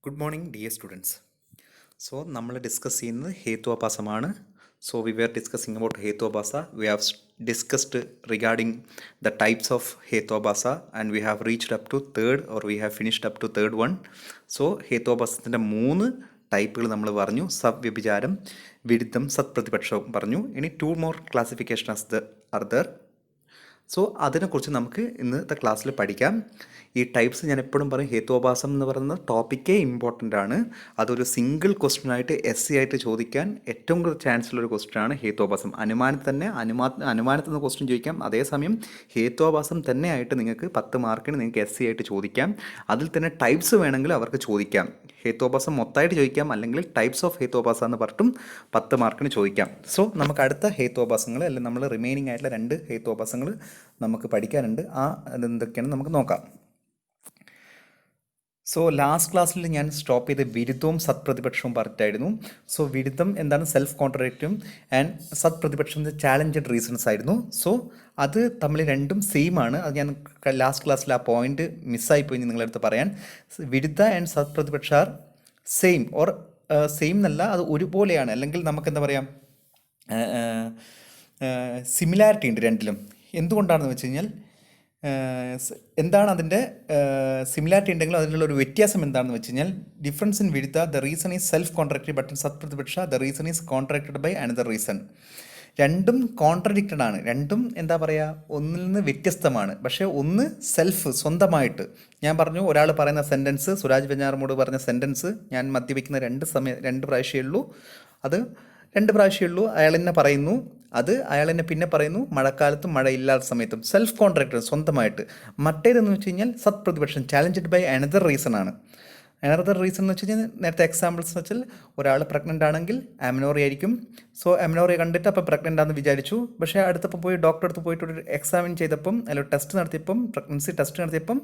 Good morning dear students. So നമ്മൾ discuss ചെയ്യുന്നത് ഹേത്വാഭാസമാണ്. So we were discussing about ഹേത്വാഭാസ. We have discussed regarding the types of ഹേത്വാഭാസ and we have reached up to third or we have finished up to third one. So ഹേത്വാഭാസത്തിൻ്റെ 3 ടൈപ്പുകൾ നമ്മൾ പറഞ്ഞു. സവ്യഭിചാരം, വിരുദ്ധം, സത്പ്രതിപക്ഷവും പറഞ്ഞു. ഇനി 2 more classification are there. So അതിനെക്കുറിച്ച് നമുക്ക് ഇന്നത്തെ ക്ലാസ്സിൽ പഠിക്കാം. ഈ ടൈപ്സ് ഞാൻ എപ്പോഴും പറയും, ഹേത്വാഭാസം എന്ന് പറയുന്ന ടോപ്പിക്കേ ഇമ്പോർട്ടൻ്റ് ആണ്. അതൊരു സിംഗിൾ ക്വസ്റ്റ്യൻ ആയിട്ട് SC ആയിട്ട് ചോദിക്കാൻ ഏറ്റവും കൂടുതൽ ചാൻസ് ഉള്ളൊരു ക്വസ്റ്റ്യൻ ആണ് ഹേത്വാഭാസം. അനുമാനത്തിൽ നിന്ന് ക്വസ്റ്റ്യൻ ചോദിക്കാം. അതേസമയം ഹേത്വാഭാസം തന്നെ ആയിട്ട് നിങ്ങൾക്ക് 10 മാർക്കിന് നിങ്ങൾക്ക് SC ആയിട്ട് ചോദിക്കാം. അതിൽ തന്നെ ടൈപ്സ് വേണമെങ്കിൽ അവർക്ക് ചോദിക്കാം. ഹേത്വാഭാസം മൊത്തമായിട്ട് ചോദിക്കാം, അല്ലെങ്കിൽ ടൈപ്സ് ഓഫ് ഹേത്വാഭാസ എന്ന് പറഞ്ഞിട്ടും 10 മാർക്കിന് ചോദിക്കാം. സോ നമുക്ക് അടുത്ത ഹേത്വാഭാസങ്ങൾ, അല്ലെങ്കിൽ നമ്മൾ റിമൈനിങ് ആയിട്ടുള്ള 2 ഹേത്വാഭാസങ്ങൾ നമുക്ക് പഠിക്കാനുണ്ട്. അതെന്തൊക്കെയാണ് നമുക്ക് നോക്കാം. സോ ലാസ്റ്റ് ക്ലാസ്സിൽ ഞാൻ സ്റ്റോപ്പ് ചെയ്ത് വിരുദ്ധവും സത്പ്രതിപക്ഷവും പറഞ്ഞിട്ടായിരുന്നു. സോ വിരുദ്ധം എന്താണ്? സെൽഫ് കോൺട്രഡിക്റ്റും, ആൻഡ് സത്പ്രതിപക്ഷം ചാലഞ്ചഡ് റീസൺസ് ആയിരുന്നു. സോ അത് തമ്മിൽ രണ്ടും സെയിം ആണ്. അത് ഞാൻ ലാസ്റ്റ് ക്ലാസ്സിൽ ആ പോയിന്റ് മിസ്സായിപ്പോയി നിങ്ങളടുത്ത് പറയാൻ. വിരുദ്ധ ആൻഡ് സത്പ്രതിപക്ഷ ആർ സെയിം ഓർ സെയിം എന്നല്ല, അത് ഒരുപോലെയാണ്. അല്ലെങ്കിൽ നമുക്ക് എന്താ പറയുക, സിമിലാരിറ്റി ഉണ്ട് രണ്ടിലും. എന്തുകൊണ്ടാണെന്ന് വെച്ച് കഴിഞ്ഞാൽ, എന്താണ് അതിൻ്റെ സിമിലാരിറ്റി ഉണ്ടെങ്കിലും അതിനുള്ള ഒരു വ്യത്യാസം എന്താണെന്ന് വെച്ച് കഴിഞ്ഞാൽ, ഡിഫറൻസ് ഇൻ വിരുദ്ധ the reason is self contracted, but in സത്പ്രതിപക്ഷ the reason is contracted by another reason. രണ്ടും കോൺട്രഡിക്റ്റഡ് ആണ്. രണ്ടും എന്താ പറയുക, ഒന്നിൽ നിന്ന് വ്യത്യസ്തമാണ്. പക്ഷേ ഒന്ന് സെൽഫ്, സ്വന്തമായിട്ട്. ഞാൻ പറഞ്ഞു, ഒരാൾ പറയുന്ന സെൻറ്റൻസ്, സുരാജ് വെഞ്ഞാറമൂട് പറഞ്ഞ സെൻറ്റൻസ്, ഞാൻ മദ്യപിക്കുന്ന 2 പ്രാവശ്യമേ ഉള്ളൂ, അത് 2 പ്രാവശ്യമേ ഉള്ളൂ, അയാൾ തന്നെ പറയുന്നു. അത് അയാൾ തന്നെ പിന്നെ പറയുന്നു മഴക്കാലത്തും മഴയില്ലാത്ത സമയത്തും. സെൽഫ് കോൺട്രാക്റ്റഡ്, സ്വന്തമായിട്ട്. മറ്റേതെന്ന് വെച്ച് കഴിഞ്ഞാൽ സത്പ്രതിപക്ഷം, ചാലഞ്ചഡ് ബൈ അനദർ റീസൺ ആണ്. അനദർ റീസൺ എന്ന് വെച്ച് കഴിഞ്ഞാൽ, നേരത്തെ എക്സാമ്പിൾസ് എന്ന് വെച്ചാൽ, ഒരാൾ പ്രഗ്നൻ്റ് ആണെങ്കിൽ അമിനോറിയ ആയിരിക്കും. സോ അമിനോറിയ കണ്ടിട്ട് അപ്പം പ്രഗ്നൻ്റ് ആണെന്ന് വിചാരിച്ചു. പക്ഷേ അടുത്തപ്പോൾ പോയി ഡോക്ടറെ അടുത്ത് പോയിട്ട് ഒരു എക്സാമിൻ ചെയ്തപ്പം, അല്ലെങ്കിൽ ടെസ്റ്റ് നടത്തിയപ്പം, പ്രഗ്നൻസി ടെസ്റ്റ് നടത്തിയപ്പം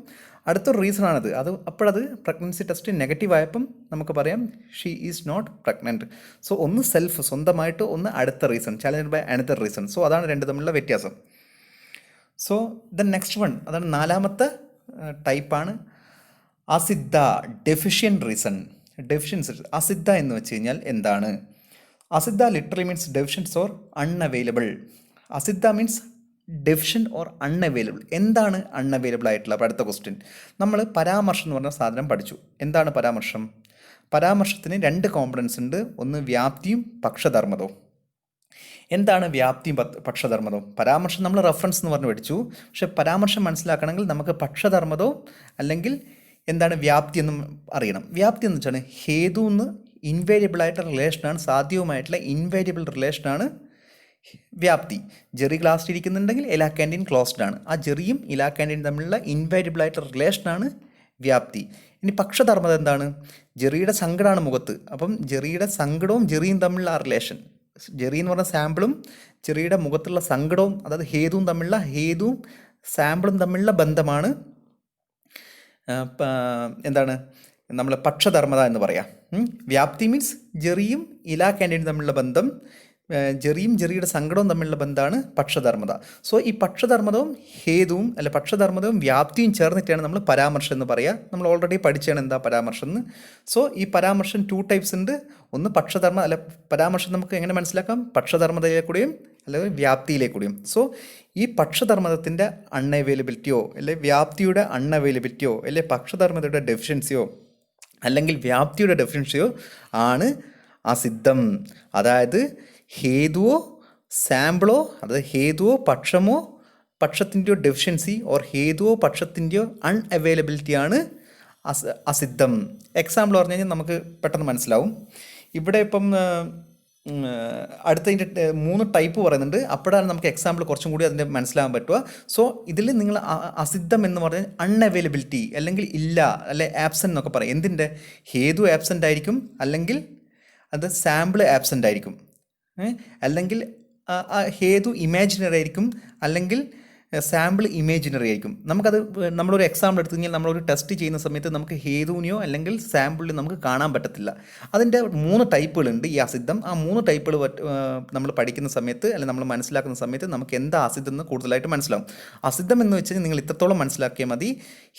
അടുത്തൊരു റീസൺ ആണത്. അപ്പോഴത് പ്രഗ്നൻസി ടെസ്റ്റ് നെഗറ്റീവ് ആയപ്പം നമുക്ക് പറയാം she is not pregnant. So ഒന്ന് സെൽഫ്, സ്വന്തമായിട്ട്, ഒന്ന് അടുത്ത reason, challenged by another reason. So അതാണ് രണ്ട് തമ്മിലുള്ള വ്യത്യാസം. സോ ദ നെക്സ്റ്റ് വൺ, അതാണ് 4ാമത്തെ ടൈപ്പാണ് അസിദ്ധ, ഡെഫിഷ്യൻ്റ് റീസൺ. ഡെഫിഷ്യൻസ്. അസിദ്ധ എന്ന് വെച്ച് കഴിഞ്ഞാൽ എന്താണ്? അസിദ്ധ literally means deficiency or unavailable. അസിദ്ധ മീൻസ് ഡെഫിഷ്യൻ്റ് ഓർ അൺഅവൈലബിൾ. എന്താണ് അൺഅവൈലബിൾ ആയിട്ടുള്ള? അപ്പോൾ അടുത്ത ക്വസ്റ്റ്യൻ, നമ്മൾ പരാമർശം എന്ന് പറഞ്ഞ സാധനം പഠിച്ചു. എന്താണ് പരാമർശം? പരാമർശത്തിന് 2 കോമ്പണൻസ് ഉണ്ട്. ഒന്ന് വ്യാപ്തിയും പക്ഷധർമ്മതവും. എന്താണ് വ്യാപ്തിയും പക്ഷധർമ്മതവും? പരാമർശം നമ്മൾ റെഫറൻസ് എന്ന് പറഞ്ഞ് പഠിച്ചു. പക്ഷെ പരാമർശം മനസ്സിലാക്കണമെങ്കിൽ നമുക്ക് പക്ഷധർമ്മതവും അല്ലെങ്കിൽ എന്താണ് വ്യാപ്തി എന്നും അറിയണം. വ്യാപ്തി എന്ന് വെച്ചാൽ ഹേതു എന്ന് ഇൻവേരിയബിളായിട്ടുള്ള റിലേഷനാണ്, സാധ്യവുമായിട്ടുള്ള ഇൻവേരിയബിൾ റിലേഷനാണ് വ്യാപ്തി. ജെറി ക്ലാസ്സിൽ ഇരിക്കുന്നുണ്ടെങ്കിൽ ഇലാ ക്യാൻറ്റീൻ ക്ലോസ്ഡ് ആണ്. ആ ജെറിയും ഇലാ ക്യാൻറ്റീൻ തമ്മിലുള്ള ഇൻവേരിയബിളായിട്ടുള്ള റിലേഷനാണ് വ്യാപ്തി. ഇനി പക്ഷധർമ്മത എന്താണ്? ജെറിയുടെ സങ്കടമാണ് മുഖത്ത്. അപ്പം ജെറിയുടെ സങ്കടവും ജെറിയും തമ്മിലുള്ള ആ റിലേഷൻ, ജെറി എന്ന് പറഞ്ഞ സാമ്പിളും ജെറിയുടെ മുഖത്തുള്ള സങ്കടവും, അതായത് ഹേതുവും സാമ്പിളും തമ്മിലുള്ള ബന്ധമാണ് എന്താണ് നമ്മൾ പക്ഷധർമ്മത എന്ന് പറയാം. വ്യാപ്തി മീൻസ് ജെറിയും ഇലാ ക്യാൻറ്റീനും തമ്മിലുള്ള ബന്ധം, ജെറിയും ജെറിയുടെ സങ്കടവും തമ്മിലുള്ള ബന്ധമാണ് പക്ഷധർമ്മത. സോ ഈ പക്ഷധർമ്മതവും ഹേതുവും, അല്ല പക്ഷധർമ്മതവും വ്യാപ്തിയും ചേർന്നിട്ടാണ് നമ്മൾ പരാമർശം എന്ന് പറയുക. നമ്മൾ ഓൾറെഡി പഠിച്ചാണ് എന്താ പരാമർശം എന്ന്. സോ ഈ പരാമർശം 2 ടൈപ്സ് ഉണ്ട്. ഒന്ന് പരാമർശം നമുക്ക് എങ്ങനെ മനസ്സിലാക്കാം? പക്ഷധർമ്മതയിലേക്കൂടെയും അല്ലെങ്കിൽ വ്യാപ്തിയിലേക്കൂടെയും. സോ ഈ പക്ഷധർമ്മതത്തിൻ്റെ അൺഅവൈലബിലിറ്റിയോ, അല്ലെങ്കിൽ വ്യാപ്തിയുടെ അൺഅവൈലബിലിറ്റിയോ, അല്ലെങ്കിൽ പക്ഷധർമ്മതയുടെ ഡെഫിഷ്യൻസിയോ, അല്ലെങ്കിൽ വ്യാപ്തിയുടെ ഡെഫിഷ്യൻസിയോ ആണ് അസിദ്ധം. അതായത് ഹേതുവോ സാമ്പിളോ, അതായത് ഹേതുവോ പക്ഷത്തിൻ്റെയോ ഡെഫിഷ്യൻസി ഓർ ഹേതുവോ പക്ഷത്തിൻ്റെയോ അൺഅവൈലബിലിറ്റിയാണ് അസിദ്ധം. എക്സാമ്പിൾ പറഞ്ഞു കഴിഞ്ഞാൽ നമുക്ക് പെട്ടെന്ന് മനസ്സിലാവും. ഇവിടെ ഇപ്പം അടുത്തതിൻ്റെ 3 ടൈപ്പ് പറയുന്നുണ്ട്. അപ്പോഴാണ് നമുക്ക് എക്സാമ്പിൾ കുറച്ചും കൂടി അതിൻ്റെ മനസ്സിലാകാൻ പറ്റുക. സോ ഇതിൽ നിങ്ങൾ അസിദ്ധം എന്ന് പറഞ്ഞാൽ അൺഅവൈലബിലിറ്റി, അല്ലെങ്കിൽ ഇല്ല, അല്ലെ ആബ്സെൻ്റ് എന്നൊക്കെ പറയും. എന്തിൻ്റെ? ഹേതു ആബ്സെൻ്റ് ആയിരിക്കും, അല്ലെങ്കിൽ അത് സാമ്പിൾ ആബ്സെൻ്റ് ആയിരിക്കും, അല്ലെങ്കിൽ ഹേതു ഇമാജിനറി ആയിരിക്കും, അല്ലെങ്കിൽ സാമ്പിൾ ഇമേജിനറി ആയിരിക്കും. നമുക്കത് നമ്മളൊരു എക്സാമ്പിൾ എടുത്തു കഴിഞ്ഞാൽ നമ്മളൊരു ടെസ്റ്റ് ചെയ്യുന്ന സമയത്ത് നമുക്ക് ഹേതുവിനെയോ അല്ലെങ്കിൽ സാമ്പിളിൽ നമുക്ക് കാണാൻ പറ്റത്തില്ല. അതിൻ്റെ 3 ടൈപ്പുകളുണ്ട് ഈ അസിദ്ധം. ആ 3 ടൈപ്പുകൾ നമ്മൾ പഠിക്കുന്ന സമയത്ത് അല്ലെങ്കിൽ നമ്മൾ മനസ്സിലാക്കുന്ന സമയത്ത് നമുക്ക് എന്താ അസിദ്ധം എന്ന് കൂടുതലായിട്ട് മനസ്സിലാവും. അസിദ്ധം എന്ന് വെച്ച് കഴിഞ്ഞാൽ നിങ്ങൾ ഇത്രത്തോളം മനസ്സിലാക്കിയാൽ മതി,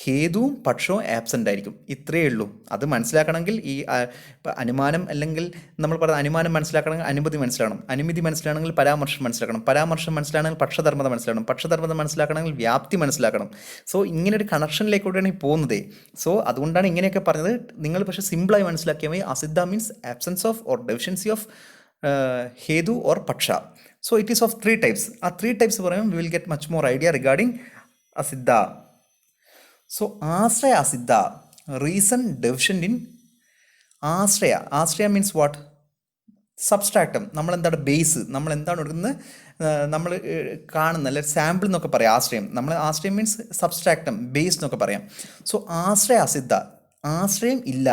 ഹേതുവും പക്ഷവും ആബ്സെൻ്റ് ആയിരിക്കും, ഇത്രയേ ഉള്ളൂ. അത് മനസ്സിലാക്കണമെങ്കിൽ ഈ അനുമാനം അല്ലെങ്കിൽ നമ്മൾ പറയുന്ന അനുമാനം മനസ്സിലാക്കണമെങ്കിൽ അനുമതി മനസ്സിലാക്കണം, അനുമതി മനസ്സിലാണെങ്കിൽ പരാമർശം മനസ്സിലാക്കണം, പരാമർശം മനസ്സിലാണെങ്കിൽ പക്ഷധർമ്മത മനസ്സിലാക്കണം, പക്ഷധർമ്മത മനസ്സിലാക്കണമെങ്കിൽ വ്യാപ്തി മനസ്സിലാക്കണം. സോ ഇങ്ങനെ ഒരു കണക്ഷനിലേക്കൂടെയാണ് ഈ പോകുന്നത്. സോ അതുകൊണ്ടാണ് ഇങ്ങനെയൊക്കെ പറഞ്ഞത്. നിങ്ങൾ പക്ഷേ സിമ്പിളായി മനസ്സിലാക്കിയാൽ മതി, അസിദ്ധ means absence of or deficiency of ഹേതു ഓർ പക്ഷ. So it is of 3 types. ആ 3 ടൈപ്സ് പറയുമ്പോൾ we will get much more idea regarding അസിദ്ധ. സോ ആശ്രയ അസിദ്ധ, റീസൺ ഡെഫിഷ്യൻ്റ് ഇൻ ആശ്രയ. ആശ്രയ മീൻസ് വാട്ട്? സബ്സ്ട്രാക്ടം. നമ്മളെന്താണ് ബേസ്, നമ്മളെന്താണ് എടുക്കുന്നത്, നമ്മൾ കാണുന്ന അല്ലെ സാമ്പിൾ എന്നൊക്കെ പറയാം ആശ്രയം. നമ്മൾ ആശ്രയം മീൻസ് സബ്സ്ട്രാക്ടം, ബേസ് എന്നൊക്കെ പറയാം. സോ ആശ്രയ അസിദ്ധ, ആശ്രയം ഇല്ല,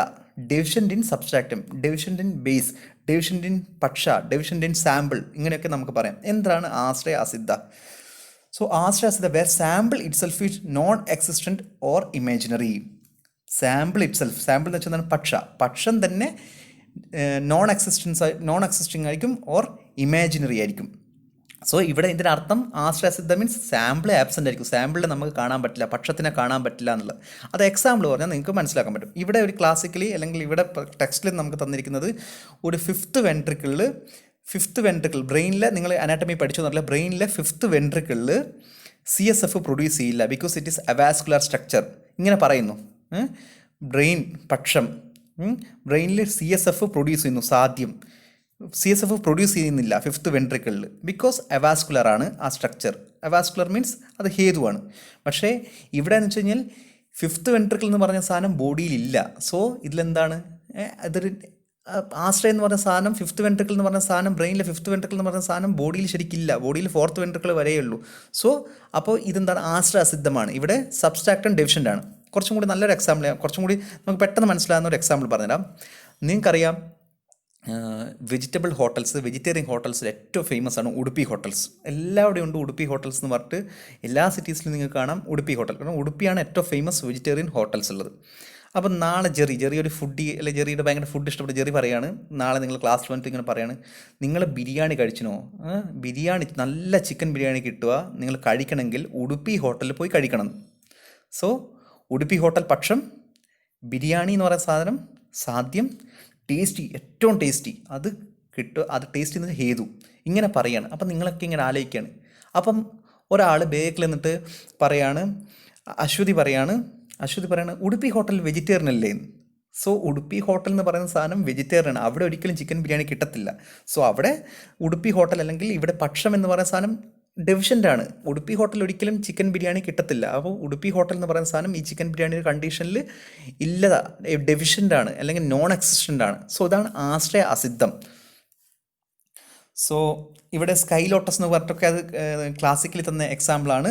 deficient in substratum, deficient in base, deficient in പക്ഷ, ഡെഫിഷ്യൻ്റ് ഇൻ സാമ്പിൾ, ഇങ്ങനെയൊക്കെ നമുക്ക് പറയാം. എന്താണ് ആശ്രയ അസിദ്ധ? സോ ആശ്രയ അസിദ്ധ where sample itself is non existent or imaginary. Sample itself, sample എന്ന് വെച്ചാൽ പക്ഷ, പക്ഷം തന്നെ നോൺ എക്സിസ്റ്റിംഗ് ആയിരിക്കും ഓർ ഇമാജിനറി ആയിരിക്കും. സോ ഇവിടെ ഇതിൻ്റെ അർത്ഥം ആശ്രയസിദ്ധ മീൻസ് സാമ്പിൾ ആബ്സെൻ്റ് ആയിരിക്കും, സാമ്പിളിനെ നമുക്ക് കാണാൻ പറ്റില്ല, പക്ഷത്തിനെ കാണാൻ പറ്റില്ല എന്നുള്ളത്. അത് എക്സാമ്പിൾ പറഞ്ഞാൽ നിങ്ങൾക്ക് മനസ്സിലാക്കാൻ പറ്റും. ഇവിടെ ഒരു ക്ലാസിക്കലി അല്ലെങ്കിൽ ഇവിടെ ടെക്സ്റ്റിൽ നമുക്ക് തന്നിരിക്കുന്നത് ഒരു ഫിഫ്ത്ത് വെൻട്രിക്കിൾ ബ്രെയിനിലെ, നിങ്ങൾ അനാറ്റമി പഠിച്ചു എന്നല്ല, ബ്രെയിനിലെ 5th വെൻട്രിക്കിളിൽ CSF പ്രൊഡ്യൂസ് ചെയ്യില്ല, ബിക്കോസ് ഇറ്റ് ഈസ് അവ്യാസ്കുലർ സ്ട്രക്ചർ. ഇങ്ങനെ പറയുന്നു. ബ്രെയിൻ പക്ഷം, ബ്രെയിനിൽ CSF പ്രൊഡ്യൂസ് ചെയ്യുന്നു, സാധ്യം CSF പ്രൊഡ്യൂസ് ചെയ്യുന്നില്ല 5th വെൻട്രിക്കിളിൽ, ബിക്കോസ് അവ്യാസ്കുലർ ആണ് ആ സ്ട്രക്ചർ. അവ്യാസ്കുലർ മീൻസ് അത് ഹേതുവാണ്. പക്ഷേ ഇവിടെ എന്ന് വെച്ച് കഴിഞ്ഞാൽ 5th വെൻട്രിക്കിൾ എന്ന് പറഞ്ഞ സാധനം ബോഡിയിലില്ല. സോ ഇതിലെന്താണ്, അതൊരു ആശ്രയം എന്ന് പറഞ്ഞ സാധനം, 5th വെൻട്രിക്കിൾ എന്ന് പറഞ്ഞ സാധനം, ബ്രെയിനിലെ 5th വെൻട്രിക്കിൾ എന്ന് പറഞ്ഞ സാധനം ബോഡിയിൽ ശരിക്കില്ല, ബോഡിയിൽ 4th വെൻട്രിക്കിൾ വരെയുള്ളൂ. സോ അപ്പോൾ ഇതെന്താണ്, ആശ്രയ അസിദ്ധമാണ്. ഇവിടെ സബ്സ്ട്രാക്ടം ഡെഫിഷ്യൻ്റ് ആണ്. കുറച്ചും കൂടി നല്ലൊരു എക്സാമ്പിൾ, കുറച്ചും കൂടി നമുക്ക് പെട്ടെന്ന് മനസ്സിലാകുന്ന ഒരു എക്സാമ്പിൾ പറഞ്ഞുതരാം. നിങ്ങൾക്കറിയാം വെജിറ്റബിൾ ഹോട്ടൽസ്, വെജിറ്റേറിയൻ ഹോട്ടൽസിൽ ഏറ്റവും ഫേമസ് ആണ് ഉടുപ്പി ഹോട്ടൽസ്. എല്ലാവിടെയും ഉണ്ട് ഉടുപ്പി ഹോട്ടൽസ് എന്ന് പറഞ്ഞിട്ട്, എല്ലാ സിറ്റീസിലും നിങ്ങൾക്ക് കാണാം ഉടുപ്പി ഹോട്ടൽ. കാരണം ഉടുപ്പിയാണ് ഏറ്റവും ഫേമസ് വെജിറ്റേറിയൻ ഹോട്ടൽസ് ഉള്ളത്. അപ്പം നാളെ ജെറി ഒരു ഫുഡി അല്ലെങ്കിൽ ജെറിയുടെ ഭയങ്കര ഫുഡ് ഇഷ്ടപ്പെട്ട ജെറി പറയാണ്, നാളെ നിങ്ങൾ ക്ലാസ്സിൽ വന്നിട്ട് ഇങ്ങനെ പറയാണ്, നിങ്ങൾ ബിരിയാണി കഴിച്ചിനോ, ബിരിയാണി നല്ല ചിക്കൻ ബിരിയാണി കിട്ടുക, നിങ്ങൾ കഴിക്കണമെങ്കിൽ ഉടുപ്പി ഹോട്ടലിൽ പോയി കഴിക്കണം. സോ ഉടുപ്പി ഹോട്ടൽ പക്ഷം, ബിരിയാണി എന്ന് പറയുന്ന സാധനം സാധ്യം, ടേസ്റ്റി, ഏറ്റവും ടേസ്റ്റി, അത് കിട്ടുക, അത് ടേസ്റ്റി എന്ന് ഹേതു, ഇങ്ങനെ പറയാണ്. അപ്പം നിങ്ങളൊക്കെ ഇങ്ങനെ ആലോചിക്കുകയാണ്. അപ്പം ഒരാൾ ബേക്കിൽ നിന്നിട്ട് പറയാണ്, അശ്വതി പറയാണ് ഉടുപ്പി ഹോട്ടൽ വെജിറ്റേറിയൻ അല്ലേ. സോ ഉടുപ്പി ഹോട്ടൽ എന്ന് പറയുന്ന സാധനം വെജിറ്റേറിയൻ ആണ്, അവിടെ ഒരിക്കലും ചിക്കൻ ബിരിയാണി കിട്ടത്തില്ല. സോ അവിടെ ഉടുപ്പി ഹോട്ടൽ അല്ലെങ്കിൽ ഇവിടെ പക്ഷം എന്ന് പറയുന്ന സാധനം ഡെഫിഷ്യൻ്റ് ആണ്. ഉടുപ്പി ഹോട്ടൽ ഒരിക്കലും ചിക്കൻ ബിരിയാണി കിട്ടത്തില്ല. അപ്പോൾ ഉടുപ്പി ഹോട്ടൽ എന്ന് പറയുന്ന സാധനം ഈ ചിക്കൻ ബിരിയാണിയുടെ കണ്ടീഷനിൽ ഇല്ലതാ, ഡെഫിഷ്യൻ്റ് ആണ് അല്ലെങ്കിൽ നോൺ എക്സിസ്റ്റൻ്റ് ആണ്. സോ ഇതാണ് ആശ്രയ അസിദ്ധം. സോ ഇവിടെ സ്കൈ ലോട്ടസ് എന്ന് പറഞ്ഞിട്ടൊക്കെ അത് ക്ലാസിക്കലി തന്ന എക്സാമ്പിളാണ്.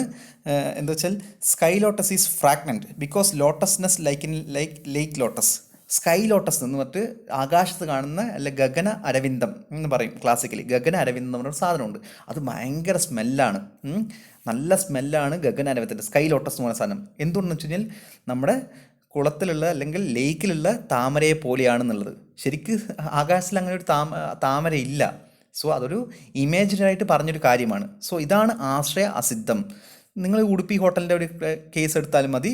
എന്താ വെച്ചാൽ sky lotus is fragment because lotusness lack lotus. Sky lotus എന്ന് പറഞ്ഞിട്ട് ആകാശത്ത് കാണുന്ന അല്ല ഗഗന അരവിന്ദം എന്ന് പറയും ക്ലാസിക്കലി. ഗഗന അരവിന്ദം എന്ന് പറഞ്ഞൊരു സാധനമുണ്ട്, അത് ഭയങ്കര സ്മെല്ലാണ്, നല്ല സ്മെല്ലാണ് ഗഗന അരവിന്ദത്തിൻ്റെ. സ്കൈ ലോട്ടസ് എന്ന് പറയുന്ന സാധനം എന്തുകൊണ്ടെന്ന് വെച്ച് കഴിഞ്ഞാൽ നമ്മുടെ കുളത്തിലുള്ള അല്ലെങ്കിൽ ലേക്കിലുള്ള താമരയെ പോലെയാണെന്നുള്ളത്. ശരിക്കും ആകാശത്തിൽ അങ്ങനെ ഒരു താമര ഇല്ല. സോ അതൊരു ഇമേജിനായിട്ട് പറഞ്ഞൊരു കാര്യമാണ്. സോ ഇതാണ് ആശ്രയ അസിദ്ധം. നിങ്ങൾ ഉടുപ്പി ഹോട്ടലിൻ്റെ ഒരു കേസ് എടുത്താലും മതി,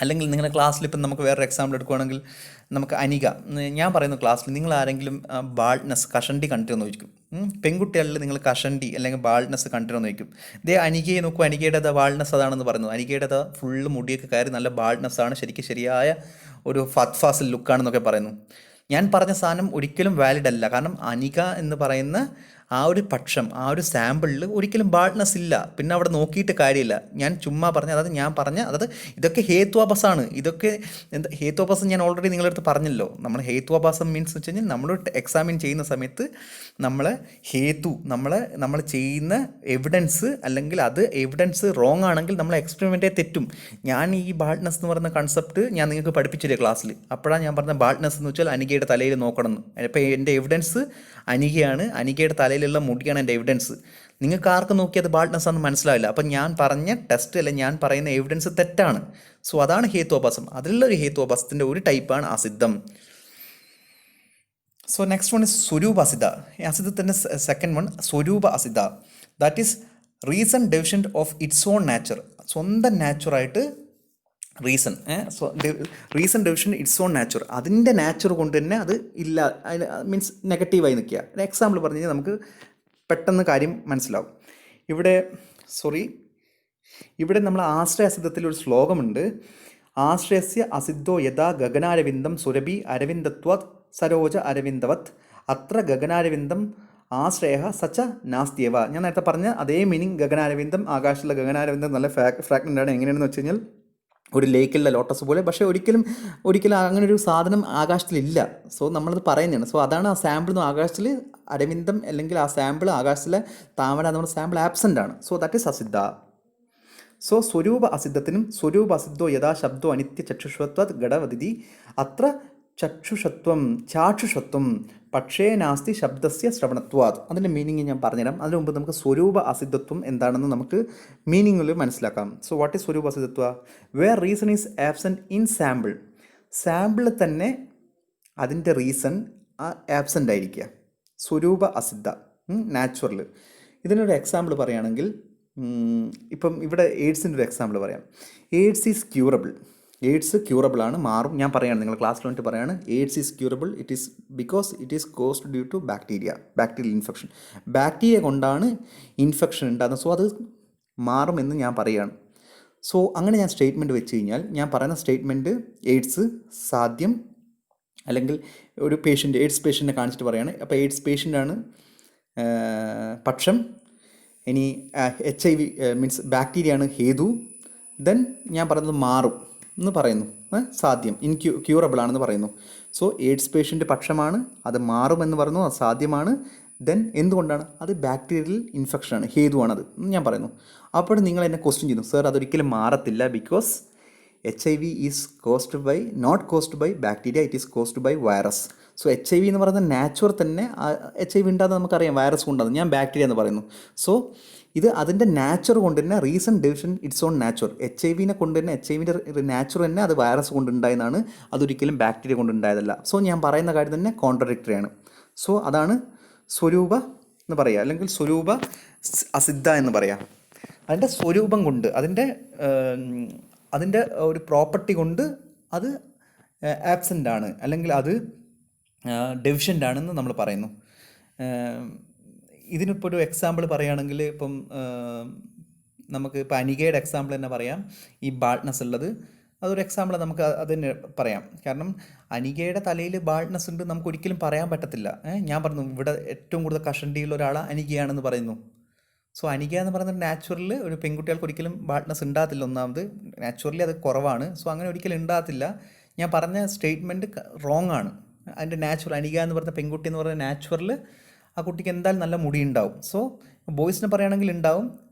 അല്ലെങ്കിൽ നിങ്ങളുടെ ക്ലാസ്സിൽ ഇപ്പം നമുക്ക് വേറൊരു എക്സാമ്പിൾ എടുക്കുകയാണെങ്കിൽ നമുക്ക് അനിക, ഞാൻ പറയുന്ന ക്ലാസ്സിൽ നിങ്ങൾ ആരെങ്കിലും ബാൾഡ്നെസ് കഷണ്ടി കണ്ടിരുന്നു ചോദിക്കും. പെൺകുട്ടികളിൽ നിങ്ങൾ കഷണ്ടി അല്ലെങ്കിൽ ബാൾഡ്നെസ് കണ്ടിരുന്നു ചോദിക്കും. ഇതേ അനികയെ നോക്കൂ, അനികയുടെ ബാൾഡ്നെസ് അതാണെന്ന് പറയുന്നത്. അനികയുടെ ഫുള്ള് മുടിയൊക്കെ കയറി നല്ല ബാൾഡ്നെസ് ആണ്, ശരിക്കും ശരിയായ ഒരു ഫാസിൽ ലുക്കാണെന്നൊക്കെ പറയുന്നു. ഞാൻ പറഞ്ഞ സാധനം ഒരിക്കലും വാലിഡ് അല്ല. കാരണം അനിക എന്ന് പറയുന്ന ആ ഒരു പക്ഷം, ആ ഒരു സാമ്പിളിൽ ഒരിക്കലും ബാൾഡ്നെസ് ഇല്ല. പിന്നെ അവിടെ നോക്കിയിട്ട് കാര്യമില്ല. ഞാൻ ചുമ്മാ പറഞ്ഞ, അതായത് ഞാൻ പറഞ്ഞ, അതായത് ഇതൊക്കെ ഹേത്വാഭാസമാണ്. ഇതൊക്കെ എന്താ ഹേത്വാഭാസം ഞാൻ ഓൾറെഡി നിങ്ങളുടെ അടുത്ത് പറഞ്ഞല്ലോ. നമ്മൾ ഹേത്വാഭാസം മീൻസ് വെച്ച് കഴിഞ്ഞാൽ നമ്മൾ എക്സാമിൻ ചെയ്യുന്ന സമയത്ത് നമ്മൾ ഹേതു, നമ്മൾ ചെയ്യുന്ന എവിഡൻസ്, അല്ലെങ്കിൽ അത് എവിഡൻസ് റോങ് ആണെങ്കിൽ നമ്മൾ എക്സ്പെരിമെൻറ്റേ തെറ്റും. ഞാൻ ഈ ബാൾഡ്നെസ് എന്ന് പറയുന്ന കൺസെപ്റ്റ് ഞാൻ നിങ്ങൾക്ക് പഠിപ്പിച്ചില്ലേ ക്ലാസ്സിൽ. അപ്പോഴാണ് ഞാൻ പറഞ്ഞ ബാൾഡ്നെസ് എന്ന് വെച്ചാൽ അനികയുടെ തലയിൽ നോക്കണം എന്ന്. അപ്പോൾ എൻ്റെ എവിഡൻസ് അനികയാണ്, അനികയുടെ തലയിലുള്ള മുടിയാണ് എൻ്റെ എവിഡൻസ്. നിങ്ങൾക്ക് ആർക്കും നോക്കി അത് ബാൾഡ്നെസ് ആണെന്ന് മനസ്സിലാവില്ല. അപ്പം ഞാൻ പറഞ്ഞ ടെസ്റ്റ് അല്ലെങ്കിൽ ഞാൻ പറയുന്ന എവിഡൻസ് തെറ്റാണ്. സോ അതാണ് ഹേത്വാഭാസം. അതിലുള്ള ഒരു ഹേത്വാഭാസത്തിൻ്റെ ഒരു ടൈപ്പാണ് അസിദ്ധം. സോ നെക്സ്റ്റ് വൺ ഇസ് സ്വരൂപ അസിദ്ധ. അസിദ്ധത്തിൻ്റെ സെക്കൻഡ് വൺ സ്വരൂപ അസിദ്ധ. That is reason deficient of its own nature. സ്വന്തം നാച്ചുറായിട്ട് reason reason deficient its own nature, അതിൻ്റെ നാച്ചർ കൊണ്ട് തന്നെ അത് ഇല്ല, അതിന് മീൻസ് നെഗറ്റീവായി നിൽക്കുക. ഒരു എക്സാമ്പിൾ പറഞ്ഞു കഴിഞ്ഞാൽ നമുക്ക് പെട്ടെന്ന് കാര്യം മനസ്സിലാവും. ഇവിടെ നമ്മൾ ആശ്രയ അസിദ്ധത്തിൽ ഒരു ശ്ലോകമുണ്ട്. ആശ്രയസ്യ അസിദ്ധോ യഥാ ഗഗനാരവിന്ദം സുരഭി അരവിന്ദത്വത് സരോജ അരവിന്ദവത് അത്ര ഗഗനാരവിന്ദം ആശ്രയ സച്ച നാസ്തിയവ. ഞാൻ നേരത്തെ പറഞ്ഞ അതേ മീനിങ് ഗഗനാരവിന്ദം, ആകാശത്തുള്ള ഗഗനാരവിന്ദം നല്ല ഫ്രാഗ്മെൻ്റ് ആണ്. എങ്ങനെയാണെന്ന് വെച്ച് കഴിഞ്ഞാൽ ഒരു ലേക്കിലുള്ള ലോട്ടസ് പോലെ, പക്ഷേ ഒരിക്കലും അങ്ങനെ ഒരു സാധനം ആകാശത്തിലില്ല. സോ നമ്മളത് പറയുന്നതാണ്. സോ അതാണ് ആ സാമ്പിൾ ആകാശത്തിൽ അരവിന്ദം, അല്ലെങ്കിൽ ആ സാമ്പിൾ ആകാശത്തിലെ താമര എന്ന് പറഞ്ഞ സാമ്പിൾ ആബ്സെൻ്റ് ആണ്. സോ ദാറ്റ് ഈസ് അസിദ്ധ. സോ സ്വരൂപ അസിദ്ധത്തിനും സ്വരൂപ അസിദ്ധോ യഥാ ശബ്ദോ അനിത്യ ചക്ഷുഷത്വ ഘടവതിഥി അത്ര ചാക്ഷുഷത്വം പക്ഷേ നാസ്തി ശബ്ദസ്യ ശ്രവണത്വാത്. അതിൻ്റെ മീനിങ് ഞാൻ പറഞ്ഞുതരാം. അതിനു മുമ്പ് നമുക്ക് സ്വരൂപ അസിദ്ധത്വം എന്താണെന്ന് നമുക്ക് മീനിങ്ങിൽ മനസ്സിലാക്കാം. സോ വാട്ട് ഈസ് സ്വരൂപ അസിദ്ധത്വ? Where reason is absent in sample. സാമ്പിളിൽ തന്നെ അതിൻ്റെ റീസൺ ആബ്സെൻ്റ് ആയിരിക്കുക. സ്വരൂപ അസിദ്ധ നാച്ചുറൽ. ഇതിനൊരു എക്സാമ്പിൾ പറയുകയാണെങ്കിൽ, ഇപ്പം ഇവിടെ എയ്ഡ്സിൻ്റെ ഒരു എക്സാമ്പിൾ പറയാം. AIDS is curable. AIDS curable ആണ്, മാറും. ഞാൻ പറയുകയാണ്, നിങ്ങൾ ക്ലാസ്സിൽ വന്നിട്ട് പറയുകയാണ് AIDS is curable. It is because it is caused due to bacterial infection. Bacteria കൊണ്ടാണ് ഇൻഫെക്ഷൻ ഉണ്ടാകുന്നത്. സോ അത് മാറുമെന്ന് ഞാൻ പറയുകയാണ്. സോ അങ്ങനെ ഞാൻ സ്റ്റേറ്റ്മെൻറ്റ് വെച്ച് കഴിഞ്ഞാൽ, ഞാൻ പറയുന്ന സ്റ്റേറ്റ്മെൻറ്റ് എയ്ഡ്സ് സാധ്യം, അല്ലെങ്കിൽ ഒരു എയ്ഡ്സ് പേഷ്യൻറ്റിനെ കാണിച്ചിട്ട് പറയുകയാണ്. അപ്പോൾ എയ്ഡ്സ് പേഷ്യൻ്റാണ് പക്ഷം, ഇനി HIV മീൻസ് ബാക്ടീരിയ ആണ് ഹേതു. ദെൻ ഞാൻ പറയുന്നത് മാറും എന്ന് പറയുന്നു, സാധ്യം, ക്യൂറബിൾ ആണെന്ന് പറയുന്നു. സോ എയ്ഡ്സ് പേഷ്യൻ്റ് പക്ഷമാണ്, അത് മാറുമെന്ന് പറയുന്നു, അത് സാധ്യമാണ്. ദെൻ എന്തുകൊണ്ടാണ്? അത് ബാക്ടീരിയൽ ഇൻഫെക്ഷനാണ്, ഹേതുവാണത് ഞാൻ പറയുന്നു. അപ്പോൾ നിങ്ങൾ എന്നെ ക്വസ്റ്റ്യൻ ചെയ്യുന്നു, സർ അതൊരിക്കലും മാറത്തില്ല, because HIV is not caused by bacteria, it is caused by virus. So HIV എന്ന് പറയുന്ന നാച്ചുറൽ തന്നെ, HIV ഉണ്ടാകുന്നത് നമുക്കറിയാം, വൈറസ് കൊണ്ടാകുന്നത്. ഞാൻ ബാക്ടീരിയ എന്ന് പറയുന്നു. സോ ഇത് അതിൻ്റെ നാച്ചുർ കൊണ്ട് തന്നെ, reason ഡെഫിഷൻ it's on nature. HIV കൊണ്ട് തന്നെ, HIVൻ്റെ നാച്ചുർ തന്നെ അത് വൈറസ് കൊണ്ടുണ്ടായതാണ്, അതൊരിക്കലും ബാക്ടീരിയ കൊണ്ടുണ്ടായതല്ല. സോ ഞാൻ പറയുന്ന കാര്യം തന്നെ കോൺട്രഡിക്ടറി ആണ്. സോ അതാണ് സ്വരൂപ എന്ന് പറയുക, അല്ലെങ്കിൽ സ്വരൂപ അസിദ്ധ എന്ന് പറയാം. അതിൻ്റെ സ്വരൂപം കൊണ്ട്, അതിൻ്റെ ഒരു പ്രോപ്പർട്ടി കൊണ്ട് അത് ആബ്സെൻ്റ് ആണ്, അല്ലെങ്കിൽ അത് ഡെഫിഷ്യൻ്റ് ആണെന്ന് നമ്മൾ പറയുന്നു. ഇതിനിപ്പോൾ ഒരു എക്സാമ്പിൾ പറയുകയാണെങ്കിൽ, ഇപ്പം നമുക്ക് ഇപ്പോൾ അനികയുടെ എക്സാമ്പിൾ തന്നെ പറയാം. ഈ ബാൾഡ്നെസ് ഉള്ളത് അതൊരു എക്സാമ്പിൾ നമുക്ക് അതിന് പറയാം. കാരണം അനികയുടെ തലയിൽ ബാൾഡ്നെസ് ഉണ്ട്, നമുക്ക് ഒരിക്കലും പറയാൻ പറ്റത്തില്ല. ഞാൻ പറഞ്ഞു ഇവിടെ ഏറ്റവും കൂടുതൽ കഷണ്ടിയുള്ള ഒരാൾ അനികയാണെന്ന് പറയുന്നു. സോ അനിക എന്ന് പറയുന്നത് നാച്ചുറൽ ഒരു പെൺകുട്ടികൾക്ക് ഒരിക്കലും ബാൾഡ്നെസ് ഉണ്ടാകത്തില്ല. ഒന്നാമത് നാച്ചുറലി അത് കുറവാണ്. സോ അങ്ങനെ ഒരിക്കലും ഉണ്ടാകത്തില്ല. ഞാൻ പറഞ്ഞ സ്റ്റേറ്റ്മെൻറ്റ് റോങ് ആണ്. അതിൻ്റെ നാച്ചുറൽ അനിക എന്ന് പറയുന്ന പെൺകുട്ടി എന്ന് പറയുന്ന നാച്ചുറൽ, ആ കുട്ടിക്ക് എന്തായാലും നല്ല മുടി ഉണ്ടാവും. സോ ബോയ്സിനെ പറയുകയാണെങ്കിൽ ഉണ്ടാവും,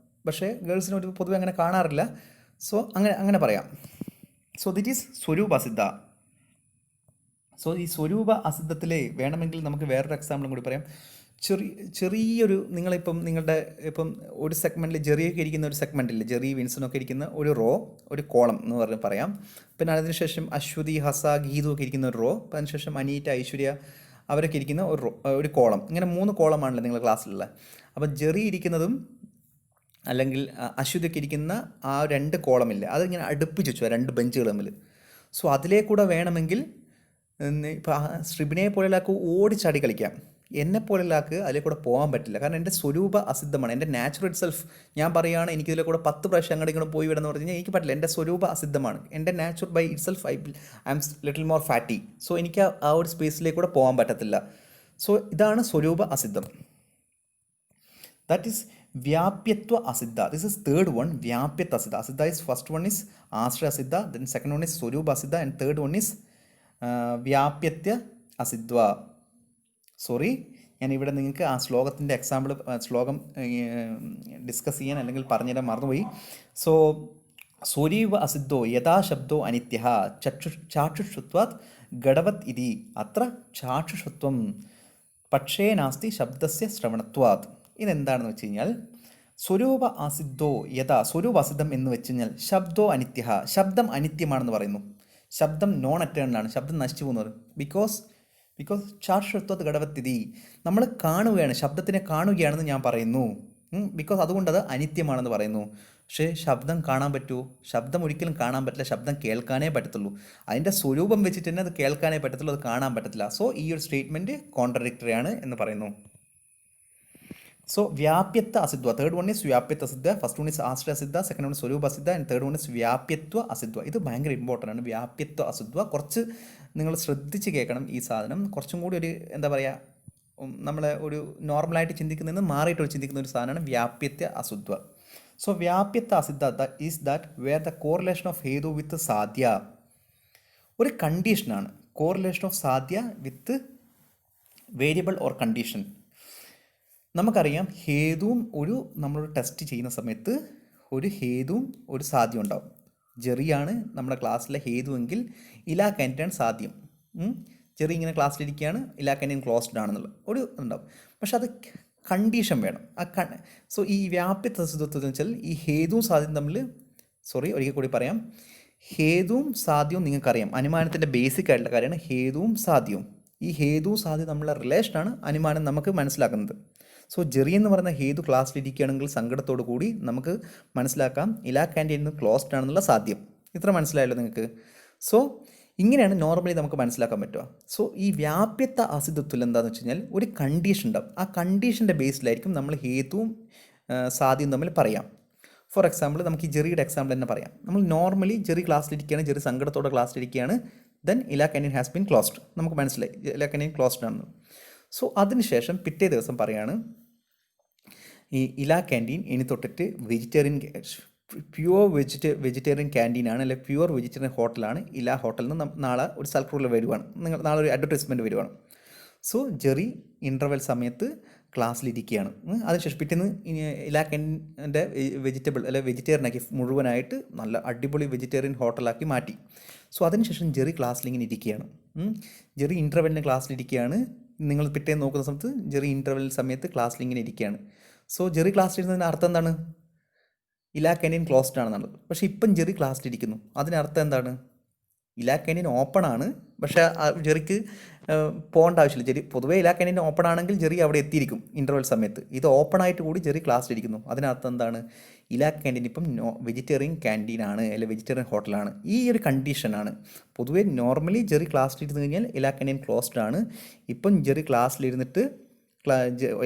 പക്ഷേ ഗേൾസിന് ഒരു പൊതുവെ അങ്ങനെ കാണാറില്ല. സോ അങ്ങനെ പറയാം. സോ ദിറ്റ് ഈസ് സ്വരൂപ അസിദ്ധ. സോ ഈ സ്വരൂപ അസിദ്ധത്തിലെ വേണമെങ്കിൽ നമുക്ക് വേറൊരു എക്സാമ്പിളും കൂടി പറയാം. ചെറിയൊരു നിങ്ങളുടെ ഒരു സെഗ്മെൻറ്റിൽ ജെറിയൊക്കെ ഇരിക്കുന്ന ഒരു സെഗ്മെൻറ്റിൽ, ജെറി വിൻസനൊക്കെ ഇരിക്കുന്ന ഒരു റോ, ഒരു കോളം എന്ന് പറഞ്ഞ് പറയാം. പിന്നെ അതിനുശേഷം അശ്വതി, ഹസ, ഗീതു ഒക്കെ ഇരിക്കുന്ന ഒരു റോ, അതിനുശേഷം അനീറ്റ, ഐശ്വര്യ അവരൊക്കെ ഇരിക്കുന്ന ഒരു കോളം. ഇങ്ങനെ 3 കോളമാണല്ലോ നിങ്ങളുടെ ക്ലാസ്സിലുള്ള. അപ്പം ജെറി ഇരിക്കുന്നതും അല്ലെങ്കിൽ അശ്വതിയൊക്കെ ഇരിക്കുന്ന ആ 2 കോളമില്ല, അതിങ്ങനെ അടുപ്പിച്ച് വെച്ചു 2 ബെഞ്ചുകൾ തമ്മിൽ. സോ അതിലേക്കൂടെ വേണമെങ്കിൽ ഇപ്പോൾ ശ്രിബിനെ പോലെയുള്ളാൾക്ക് ഓടിച്ചാടി കളിക്കാം. എന്നെപ്പോലെയുള്ളാൾക്ക് അതിലെ കൂടെ പോകാൻ പറ്റില്ല. കാരണം എൻ്റെ സ്വരൂപ അസിദ്ധമാണ്, എൻ്റെ നാച്ചുറൽ ഇറ്റ് സെൽഫ്. ഞാൻ പറയുകയാണ് എനിക്കിതിലെ കൂടെ 10 പ്രാവശ്യം അങ്ങോട്ട് ഇങ്ങോട്ട് പോയി വിടുന്ന പറഞ്ഞു കഴിഞ്ഞാൽ എനിക്ക് പറ്റില്ല. എൻ്റെ സ്വരൂപ അസിദ്ധമാണ്. എൻ്റെ natural by itself I am little more fatty. So എനിക്ക് ആ ഒരു സ്പേസിലേക്ക് കൂടെ പോകാൻ പറ്റത്തില്ല. സോ ഇതാണ് സ്വരൂപ അസിദ്ധം. ദാറ്റ് ഈസ് വ്യാപ്യത്വ അസിദ്ധ. ദിസ് ഇസ് തേർഡ് വൺ, വ്യാപ്യത്വ അസിദ്ധ. അസിദ്ധ ഈസ് ഫസ്റ്റ് വൺ ഈസ് ആശ്രയ അസിദ്ധ, ദെൻ സെക്കൻഡ് വൺ ഈസ് സ്വരൂപ അസിദ്ധ, ആൻഡ് തേർഡ് വൺ ഈസ് വ്യാപ്യത്വ അസിദ്ധ്വ. ഞാനിവിടെ നിങ്ങൾക്ക് ആ ശ്ലോകത്തിൻ്റെ ശ്ലോകം ഡിസ്കസ് ചെയ്യാൻ അല്ലെങ്കിൽ പറഞ്ഞുതരാൻ മറന്നുപോയി. സോ സ്വരൂപ അസിദ്ധോ യഥാ ശബ്ദോ അനിത്യ ചാക്ഷുഷത്വാത് ഘടവത് ഇതി അത്ര ചാക്ഷുഷത്വം പക്ഷേ നാസ്തി ശബ്ദസ്യ ശ്രവണത്വാത്. ഇതെന്താണെന്ന് വെച്ച് കഴിഞ്ഞാൽ, സ്വരൂപ അസിദ്ധോ യഥാ സ്വരൂപ അസിദ്ധം എന്ന് വെച്ച് കഴിഞ്ഞാൽ ശബ്ദോ അനിത്യ, ശബ്ദം അനിത്യമാണെന്ന് പറയുന്നു. ശബ്ദം നോൺ അറ്റേണലാണ്, ശബ്ദം നശിച്ചു പോകുന്നത്. ബിക്കോസ് ചാർഷത്വത് ഘടവത്തിഥി, നമ്മൾ കാണുകയാണ്, ശബ്ദത്തിനെ കാണുകയാണെന്ന് ഞാൻ പറയുന്നു. ബിക്കോസ് അതുകൊണ്ട് അത് അനിത്യമാണെന്ന് പറയുന്നു. പക്ഷേ ശബ്ദം കാണാൻ പറ്റുമോ? ശബ്ദം ഒരിക്കലും കാണാൻ പറ്റില്ല, ശബ്ദം കേൾക്കാനേ പറ്റത്തുള്ളൂ. അതിൻ്റെ സ്വരൂപം വെച്ചിട്ട് തന്നെ അത് കേൾക്കാനേ പറ്റത്തുള്ളൂ, അത് കാണാൻ പറ്റത്തില്ല. സോ ഈ ഒരു സ്റ്റേറ്റ്മെൻറ്റ് കോൺട്രഡിക്ടറി ആണ് എന്ന് പറയുന്നു. സോ വ്യാപ്യത്വ അസിദ്ധ്വ, തേർഡ് വൺ ഈസ് വ്യാപ്യത്വ അസിദ്ധ, ഫസ്റ്റ് വൺ ഈസ് ആശ്രയ അസിദ്ധ, സെക്കൻഡ് വൺ സ്വരൂപ അസിദ്ധ, ആൻഡ് തേർഡ് വൺ ഈസ് വ്യാപ്യത്വ അസിദ്ധ്വ. ഇത് ഭയങ്കര ഇമ്പോർട്ടൻ്റ് ആണ്, വ്യാപ്യത്വ അസിദ്ധ്വ. കുറച്ച് നിങ്ങൾ ശ്രദ്ധിച്ച് കേൾക്കണം ഈ സാധനം. കുറച്ചും കൂടി ഒരു എന്താ പറയുക, നമ്മളെ ഒരു നോർമലായിട്ട് ചിന്തിക്കുന്നതിന് മാറിയിട്ട് ചിന്തിക്കുന്ന ഒരു സാധനമാണ് വ്യാപ്യത്വ അസിദ്ധ്വ. സോ വ്യാപ്യത്വ അസിദ്ധ is that where the correlation of ഹേതു വിത്ത് സാധ്യ, ഒരു കണ്ടീഷനാണ് കോറിലേഷൻ ഓഫ് സാധ്യ വിത്ത് വേരിയബിൾ ഓർ കണ്ടീഷൻ. നമുക്കറിയാം ഹേതുവും നമ്മളൊരു ടെസ്റ്റ് ചെയ്യുന്ന സമയത്ത് ഒരു ഹേതുവും ഒരു സാധ്യം ഉണ്ടാവും. ജെറിയാണ് നമ്മുടെ ക്ലാസ്സിലെ ഹേതുവെങ്കിൽ ഇലാ ക്യാൻറ്റീൻ സാധ്യം. ജെറി ഇങ്ങനെ ക്ലാസ്സിലിരിക്കുകയാണ്, ഇലാ ക്യാൻറ്റീൻ ക്ലോസ്ഡ് ആണെന്നുള്ള ഒരു ഉണ്ടാവും. പക്ഷെ അത് കണ്ടീഷൻ വേണം. സോ ഈ വ്യാപ്യത്വ അസിദ്ധത്വം എന്ന് വെച്ചാൽ ഈ ഹേതുവും സാധ്യവും തമ്മിൽ, ഒരിക്കൽ കൂടി പറയാം, ഹേതുവും സാധ്യവും നിങ്ങൾക്കറിയാം, അനുമാനത്തിൻ്റെ ബേസിക് ആയിട്ടുള്ള കാര്യമാണ് ഹേതുവും സാധ്യവും. ഈ ഹേതുവും സാധ്യവും തമ്മിലുള്ള റിലേഷനാണ് അനുമാനം നമുക്ക് മനസ്സിലാക്കുന്നത്. സോ ജെറി എന്ന് പറയുന്ന ഹേതു ക്ലാസ്സിലിരിക്കുകയാണെങ്കിൽ സങ്കടത്തോടു കൂടി നമുക്ക് മനസ്സിലാക്കാം ഇലാ ക്യാൻറ്റീൻ നിന്ന് ക്ലോസ്ഡ് ആണെന്നുള്ള സാധ്യം. ഇത്ര മനസ്സിലായല്ലോ നിങ്ങൾക്ക്? സോ ഇങ്ങനെയാണ് നോർമലി നമുക്ക് മനസ്സിലാക്കാൻ പറ്റുക. സോ ഈ വ്യാപ്യത്വ അസിദ്ധത്വത്തിൽ എന്താണെന്ന് വെച്ച് കഴിഞ്ഞാൽ ഒരു കണ്ടീഷൻ ഉണ്ടാവും. ആ കണ്ടീഷൻ്റെ ബേസിലായിരിക്കും നമ്മൾ ഹേതുവും സാധ്യവും തമ്മിൽ പറയാം. ഫോർ എക്സാമ്പിൾ നമുക്ക് ഈ ജെറിയുടെ എക്സാമ്പിൾ തന്നെ പറയാം. നമ്മൾ നോർമലി ജെറി ക്ലാസ്സിലിരിക്കുകയാണ്, ജെറി സങ്കടത്തോടെ ക്ലാസ്സിലിരിക്കുകയാണ്, ദെൻ ഇലാ ക്യാൻറ്റീൻ ഹാസ് ബീൻ ക്ലോസ്ഡ്. നമുക്ക് മനസ്സിലായി ഇലാ ക്യാൻറ്റീൻ ക്ലോസ്ഡ് ആണെന്ന്. സോ അതിനുശേഷം പിറ്റേ ദിവസം പറയാണ് ഈ ഇലാ ക്യാൻറ്റീൻ ഇനി തൊട്ടിട്ട് പ്യുവർ വെജിറ്റേറിയൻ ക്യാൻറ്റീനാണ്, അല്ലെങ്കിൽ പ്യുവർ വെജിറ്റേറിയൻ ഹോട്ടലാണ് ഇലാ ഹോട്ടലിൽ നിന്ന് നാളെ ഒരു സർക്കുലർ വരുവാണ്, നാളെ ഒരു അഡ്വർടൈസ്മെൻറ്റ് വരുവാണ്. സോ ജെറി ഇൻ്റർവെൽ സമയത്ത് ക്ലാസ്സിലിരിക്കുകയാണ്. അതിനുശേഷം പിറ്റേന്ന് ഇലാ ക്യാൻറ്റീൻ്റെ വെജിറ്റബിൾ അല്ലെങ്കിൽ വെജിറ്റേറിയനാക്കി മുഴുവനായിട്ട് നല്ല അടിപൊളി വെജിറ്റേറിയൻ ഹോട്ടലാക്കി മാറ്റി. സോ അതിനുശേഷം ജെറി ക്ലാസ്സിലിങ്ങനെ ഇരിക്കുകയാണ്. ജെറി ഇൻ്റർവെല്ലിന് ക്ലാസ്സിലിരിക്കുകയാണ്. നിങ്ങൾ പിറ്റേന്ന് നോക്കുന്ന സമയത്ത് ജെറി ഇൻ്റർവെൽ സമയത്ത് ക്ലാസ്സിലിങ്ങനെ ഇരിക്കുകയാണ്. സോ ജെറി ക്ലാസ്സിലിരുന്നതിൻ്റെ അർത്ഥം എന്താണ്? ഇലാ ക്യാൻറ്റീൻ ക്ലോസ്ഡ് ആണെന്നാണ്. പക്ഷേ ഇപ്പം ജെറി ക്ലാസ്സിലിരിക്കുന്നു, അതിനർത്ഥം എന്താണ്? ഇലാ ക്യാൻറ്റീൻ ഓപ്പൺ ആണ്, പക്ഷേ ജെറിക്ക് പോകേണ്ട ആവശ്യമില്ല. ജെറി പൊതുവേ ഇലാ ക്യാൻറ്റീൻ ഓപ്പൺ ആണെങ്കിൽ ജെറി അവിടെ എത്തിയിരിക്കും ഇൻ്റർവെൽ സമയത്ത്. ഇത് ഓപ്പൺ ആയിട്ട് കൂടി ജെറി ക്ലാസ്സിലിരിക്കുന്നു, അതിനർത്ഥം എന്താണ്? ഇലാ ക്യാൻറ്റീൻ ഇപ്പം വെജിറ്റേറിയൻ ക്യാൻറ്റീനാണ്, അല്ലെങ്കിൽ വെജിറ്റേറിയൻ ഹോട്ടലാണ്. ഈ ഒരു കണ്ടീഷനാണ്. പൊതുവേ നോർമലി ജെറി ക്ലാസ്സിലിരുന്ന് കഴിഞ്ഞാൽ ഇലാ ക്യാൻറ്റീൻ ക്ലോസ്ഡ് ആണ്. ഇപ്പം ജെറി ക്ലാസ്സിലിരുന്നിട്ട്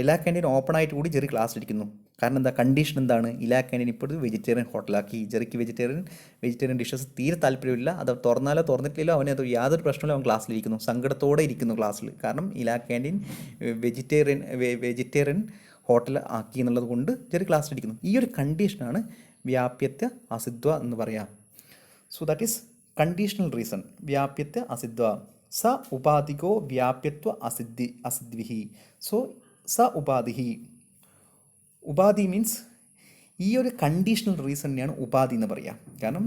ഇലാ ക്യാൻറ്റീൻ ഓപ്പൺ ആയിട്ട് കൂടി ജെറി ക്ലാസ്സിലിരിക്കുന്നു. കാരണം എന്താ? കണ്ടീഷൻ എന്താണ്? ഇലാ ക്യാൻറ്റീൻ ഇപ്പോൾ ഒരു വെജിറ്റേറിയൻ ഹോട്ടലാക്കി. ജെറിക്ക് വെജിറ്റേറിയൻ ഡിഷസ് തീരെ താല്പര്യമില്ല. അത് തുറന്നാലോ തുറന്നിട്ടില്ലോ അവനത് യാതൊരു പ്രശ്നമില്ല, അവൻ ക്ലാസ്സിലിരിക്കുന്നു, സങ്കടത്തോടെ ഇരിക്കുന്നു ക്ലാസ്സിൽ. കാരണം ഇലാ ക്യാൻറ്റീൻ വെജിറ്റേറിയൻ ഹോട്ടൽ ആക്കി എന്നുള്ളത് കൊണ്ട് ജെറി ക്ലാസ്സിലിരിക്കുന്നു. ഈ ഒരു കണ്ടീഷനാണ് വ്യാപ്യത്വ അസിദ്ധ്വ എന്ന് പറയാം. So that is conditional reason. വ്യാപ്യത്വ അസിദ്ധ്വ. സ ഉപാധികോ വ്യാപ്യത്വ അസിദ്ധിഹി. സോ സ ഉപാധിഹി. ഉപാധി മീൻസ് ഈ ഒരു കണ്ടീഷണൽ റീസണിനെയാണ് ഉപാധി എന്ന് പറയുക. കാരണം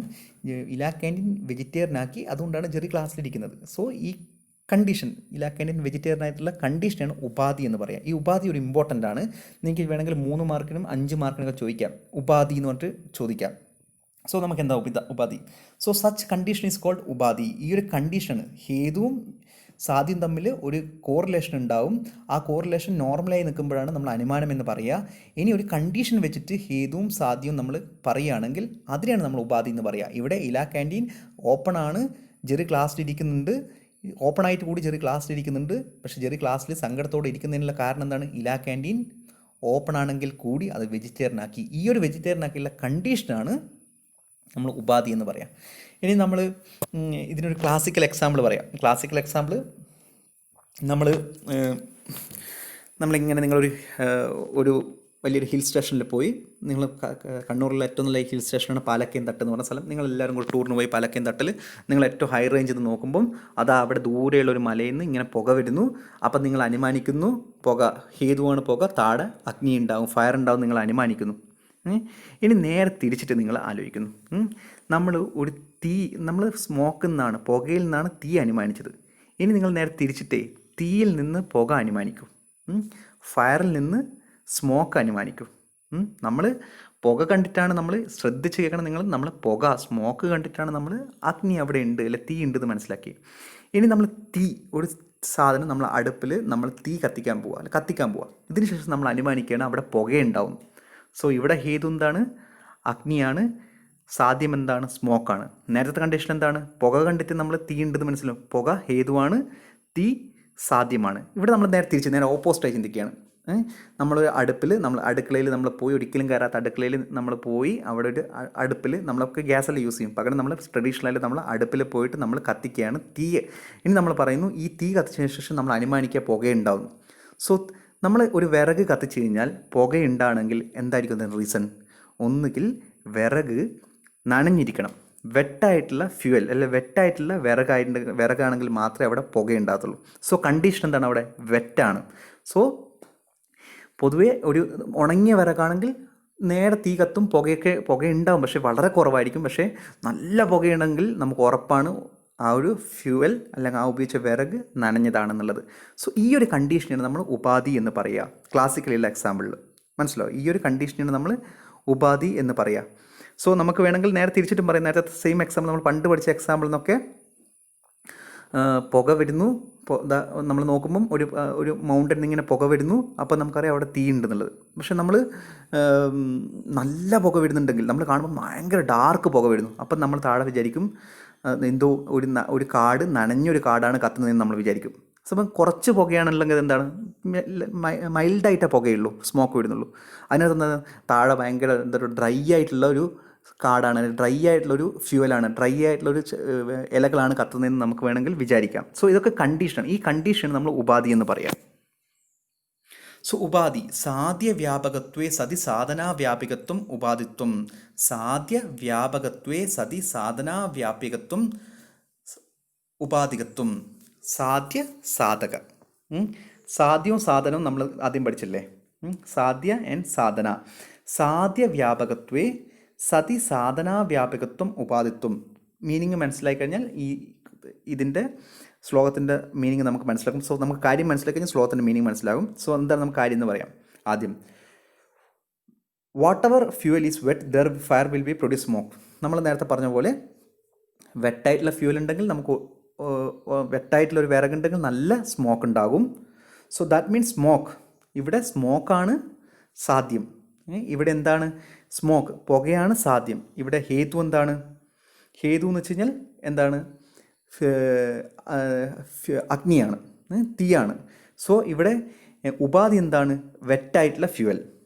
ഇലാ ക്യാൻറ്റീൻ വെജിറ്റേറിയനാക്കി, അതുകൊണ്ടാണ് ജെറി ക്ലാസ്സിലിരിക്കുന്നത്. സോ ഈ കണ്ടീഷൻ, ഇലാ ക്യാൻറ്റീൻ വെജിറ്റേറിയൻ ആയിട്ടുള്ള കണ്ടീഷനാണ് ഉപാധി എന്ന് പറയുക. ഈ ഉപാധി ഒരു ഇമ്പോർട്ടൻ്റ് ആണ്. നിങ്ങൾക്ക് വേണമെങ്കിൽ 3 മാർക്കിനും 5 മാർക്കിനൊക്കെ ചോദിക്കാം, ഉപാധി എന്ന് പറഞ്ഞിട്ട് ചോദിക്കാം. സോ നമുക്ക് എന്താ ഉപാധി? So such condition is called ഉപാധി. ഈ ഒരു കണ്ടീഷൻ ഹേതുവും സാധ്യം തമ്മിൽ ഒരു കോറിലേഷൻ ഉണ്ടാവും. ആ കോറിലേഷൻ നോർമലായി നിൽക്കുമ്പോഴാണ് നമ്മൾ അനുമാനം എന്ന് പറയുക. ഇനി ഒരു കണ്ടീഷൻ വെച്ചിട്ട് ഹേതുവും സാധ്യവും നമ്മൾ പറയുകയാണെങ്കിൽ അതിനെയാണ് നമ്മൾ ഉപാധി എന്ന് പറയുക. ഇവിടെ ഇലാ ക്യാൻറ്റീൻ ഓപ്പൺ ആണ്, ജെറി ക്ലാസ്സിലിരിക്കുന്നുണ്ട്, ഓപ്പൺ ആയിട്ട് കൂടി ജെറി ക്ലാസ്സിലിരിക്കുന്നുണ്ട്. പക്ഷേ ജെറി ക്ലാസ്സിൽ സങ്കടത്തോടെ ഇരിക്കുന്നതിനുള്ള കാരണം എന്താണ്? ഇലാ ക്യാൻറ്റീൻ ഓപ്പൺ ആണെങ്കിൽ കൂടി അത് വെജിറ്റേറിയൻ ആക്കി. ഈ ഒരു വെജിറ്റേറിയൻ ആക്കിയുള്ള കണ്ടീഷനാണ് നമ്മൾ ഉപാധി എന്ന് പറയാം. ഇനി നമ്മൾ ഇതിനൊരു ക്ലാസിക്കൽ എക്സാമ്പിൾ പറയാം. ക്ലാസിക്കൽ എക്സാമ്പിൾ നമ്മളിങ്ങനെ ഒരു വലിയൊരു ഹിൽ സ്റ്റേഷനിൽ പോയി. നിങ്ങൾ കണ്ണൂരിലെ ഏറ്റവും നല്ല ഹിൽ സ്റ്റേഷനാണ് പാലക്കയം തട്ട് എന്ന് പറഞ്ഞ സ്ഥലം. നിങ്ങളെല്ലാവരും കൂടി ടൂറിന് പോയി പാലക്കയം തട്ടിൽ നിങ്ങൾ ഏറ്റവും ഹൈ റേഞ്ചിൽ നിന്ന് നോക്കുമ്പം അത് അവിടെ ദൂരെയുള്ള ഒരു മലയിൽ നിന്ന് ഇങ്ങനെ പുക വരുന്നു. അപ്പം നിങ്ങൾ അനുമാനിക്കുന്നു പുക ഹേതുവാണ്, പുക താഴെ അഗ്നി ഉണ്ടാവും, ഫയർ ഉണ്ടാവും, നിങ്ങൾ അനുമാനിക്കുന്നു. ഇനി നേരെ തിരിച്ചിട്ട് നിങ്ങൾ ആലോചിക്കുന്നു, നമ്മൾ സ്മോക്കിൽ നിന്നാണ്, പുകയിൽ നിന്നാണ് തീ അനുമാനിച്ചത്. ഇനി നിങ്ങൾ നേരെ തിരിച്ചിട്ടേ തീയിൽ നിന്ന് പുക അനുമാനിക്കും, ഫയറിൽ നിന്ന് സ്മോക്ക് അനുമാനിക്കും. നമ്മൾ പുക കണ്ടിട്ടാണ് നമ്മൾ ശ്രദ്ധിച്ച് കേൾക്കണം. നമ്മൾ പുക സ്മോക്ക് കണ്ടിട്ടാണ് നമ്മൾ അഗ്നി അവിടെ ഉണ്ട് അല്ലെ തീ ഉണ്ട് എന്ന് മനസ്സിലാക്കി. ഇനി നമ്മൾ തീ ഒരു സാധനം നമ്മൾ അടുപ്പിൽ നമ്മൾ തീ കത്തിക്കാൻ പോവുക അല്ലെ കത്തിക്കാൻ പോവുക. ഇതിന് ശേഷം നമ്മൾ അനുമാനിക്കുകയാണ് അവിടെ പുകയുണ്ടാവും. സോ ഇവിടെ ഹേതു എന്താണ്? അഗ്നിയാണ്. സാധ്യം എന്താണ്? സ്മോക്കാണ്. നേരത്തെ കണ്ടീഷൻ എന്താണ്? പുക കണ്ടിട്ട് നമ്മൾ തീ ഉണ്ടെന്ന് മനസ്സിലാവും. പുക ഹേതുവാണ്, തീ സാധ്യമാണ്. ഇവിടെ നമ്മൾ നേരെ ഓപ്പോസിറ്റായി ചിന്തിക്കുകയാണ്. നമ്മളൊരു നമ്മൾ അടുക്കളയിൽ നമ്മൾ പോയി, ഒരിക്കലും കയറാത്ത അടുക്കളയിൽ നമ്മൾ പോയി അവിടെ ഒരു അടുപ്പിൽ നമ്മളൊക്കെ ഗ്യാസെല്ലാം യൂസ് ചെയ്യും. പകരം നമ്മൾ ട്രഡീഷണലായിട്ട് നമ്മൾ അടുപ്പിൽ പോയിട്ട് നമ്മൾ കത്തിക്കുകയാണ് തീ. ഇനി നമ്മൾ പറയുന്നു ഈ തീ കത്തിച്ചതിന് ശേഷം നമ്മൾ അനുമാനിക്കുക പുകയുണ്ടാവും. സോ നമ്മൾ ഒരു വിറക് കത്തിച്ച് കഴിഞ്ഞാൽ പുകയുണ്ടാണെങ്കിൽ എന്തായിരിക്കും റീസൺ? ഒന്നുകിൽ വിറക് നനഞ്ഞിരിക്കണം, വെട്ടായിട്ടുള്ള ഫ്യൂവൽ അല്ലെ വെട്ടായിട്ടുള്ള വിറകാണെങ്കിൽ മാത്രമേ അവിടെ പുകയുണ്ടാകത്തുള്ളൂ. സോ കണ്ടീഷൻ എന്താണ്? അവിടെ വെറ്റാണ്. സോ പൊതുവേ ഒരു ഉണങ്ങിയ വിറകാണെങ്കിൽ നേരെ തീ കത്തും, പുകയുണ്ടാവും, പക്ഷേ വളരെ കുറവായിരിക്കും. പക്ഷേ നല്ല പുകയുണ്ടെങ്കിൽ നമുക്ക് ഉറപ്പാണ് ആ ഒരു ഫ്യൂവൽ അല്ലെങ്കിൽ ആ ഉപയോഗിച്ച വിറക് നനഞ്ഞതാണെന്നുള്ളത്. സോ ഈ ഒരു കണ്ടീഷനാണ് നമ്മൾ ഉപാധി എന്ന് പറയുക. ക്ലാസിക്കലുള്ള എക്സാമ്പിളിൽ മനസ്സിലാവും. ഈ ഒരു കണ്ടീഷനാണ് നമ്മൾ ഉപാധി എന്ന് പറയുക. സോ നമുക്ക് വേണമെങ്കിൽ നേരെ തിരിച്ചിട്ടും പറയാം. നേരത്തെ സെയിം എക്സാമ്പിൾ നമ്മൾ പണ്ട് പഠിച്ച എക്സാമ്പിൾ നിന്നൊക്കെ പുക വരുന്നു, നമ്മൾ നോക്കുമ്പം ഒരു മൗണ്ടൻ ഇങ്ങനെ പുക വരുന്നു, അപ്പോൾ നമുക്കറിയാം അവിടെ തീ ഉണ്ടെന്നുള്ളത്. പക്ഷെ നമ്മൾ നല്ല പുക വരുന്നുണ്ടെങ്കിൽ നമ്മൾ കാണുമ്പോൾ ഭയങ്കര ഡാർക്ക് പുക വരുന്നു, അപ്പം നമ്മൾ താഴെ വിചാരിക്കും എന്തോ ഒരു കാട്, നനഞ്ഞൊരു കാടാണ് കത്തുന്നതെന്ന് നമ്മൾ വിചാരിക്കും. അപ്പം കുറച്ച് പുകയാണുള്ളത് എന്താണ്, മൈൽഡായിട്ടേ പുകയുള്ളൂ, സ്മോക്ക് വരുന്നുള്ളൂ. അതിനകത്ത് താഴെ ഭയങ്കര എന്താ പറയുക ഡ്രൈ ആയിട്ടുള്ള ഒരു കാടാണ്, ഡ്രൈ ആയിട്ടുള്ളൊരു ഫ്യൂവലാണ്, ഡ്രൈ ആയിട്ടുള്ളൊരു ഇലകളാണ് കത്തുന്നതെന്ന് നമുക്ക് വേണമെങ്കിൽ വിചാരിക്കാം. സോ ഇതൊക്കെ കണ്ടീഷനാണ്. ഈ കണ്ടീഷൻ നമ്മൾ ഉപാധി എന്ന് പറയാം. സോ ഉപാധി സാധ്യ വ്യാപകത്വേ സതി സാധനാവ്യാപികത്വം ഉപാധിത്വം. സാധ്യ വ്യാപകത്വേ സതി സാധനാവ്യാപികത്വം ഉപാധികത്വം. സാധ്യ സാധക. സാധ്യവും സാധനവും നമ്മൾ ആദ്യം പഠിച്ചില്ലേ? സാധ്യ ആൻഡ് സാധന. സാധ്യ വ്യാപകത്വേ സതി സാധനാവ്യാപകത്വം ഉപാധിത്വം. മീനിങ് മനസ്സിലായി കഴിഞ്ഞാൽ ഇതിൻ്റെ ശ്ലോകത്തിൻ്റെ മീനിങ് നമുക്ക് മനസ്സിലാക്കും. സോ നമുക്ക് കാര്യം മനസ്സിലാക്കി കഴിഞ്ഞാൽ ശ്ലോകത്തിൻ്റെ മീനിങ് മനസ്സിലാകും. സോ എന്താണ് നമുക്ക് കാര്യം എന്ന് പറയാം. ആദ്യം whatever fuel is wet there fire will be produce smoke. നമ്മൾ നേരത്തെ പറഞ്ഞ പോലെ വെറ്റായിട്ടുള്ള ഫ്യൂവൽ ഉണ്ടെങ്കിൽ നമുക്ക് വെറ്റായിട്ടുള്ളൊരു വിറകുണ്ടെങ്കിൽ നല്ല സ്മോക്ക് ഉണ്ടാകും. So that means smoke. ഇവിടെ സ്മോക്കാണ് സാധ്യം. ഇവിടെ എന്താണ്? സ്മോക്ക്, പുകയാണ് സാധ്യം. ഇവിടെ ഹേതു എന്താണ്? ഹേതു എന്ന് വെച്ച് കഴിഞ്ഞാൽ എന്താണ്? അഗ്നിയാണ്, തീയാണ്. സോ ഇവിടെ ഉപാധി എന്താണ്? വെറ്റായിട്ടുള്ള ഫ്യൂവൽ.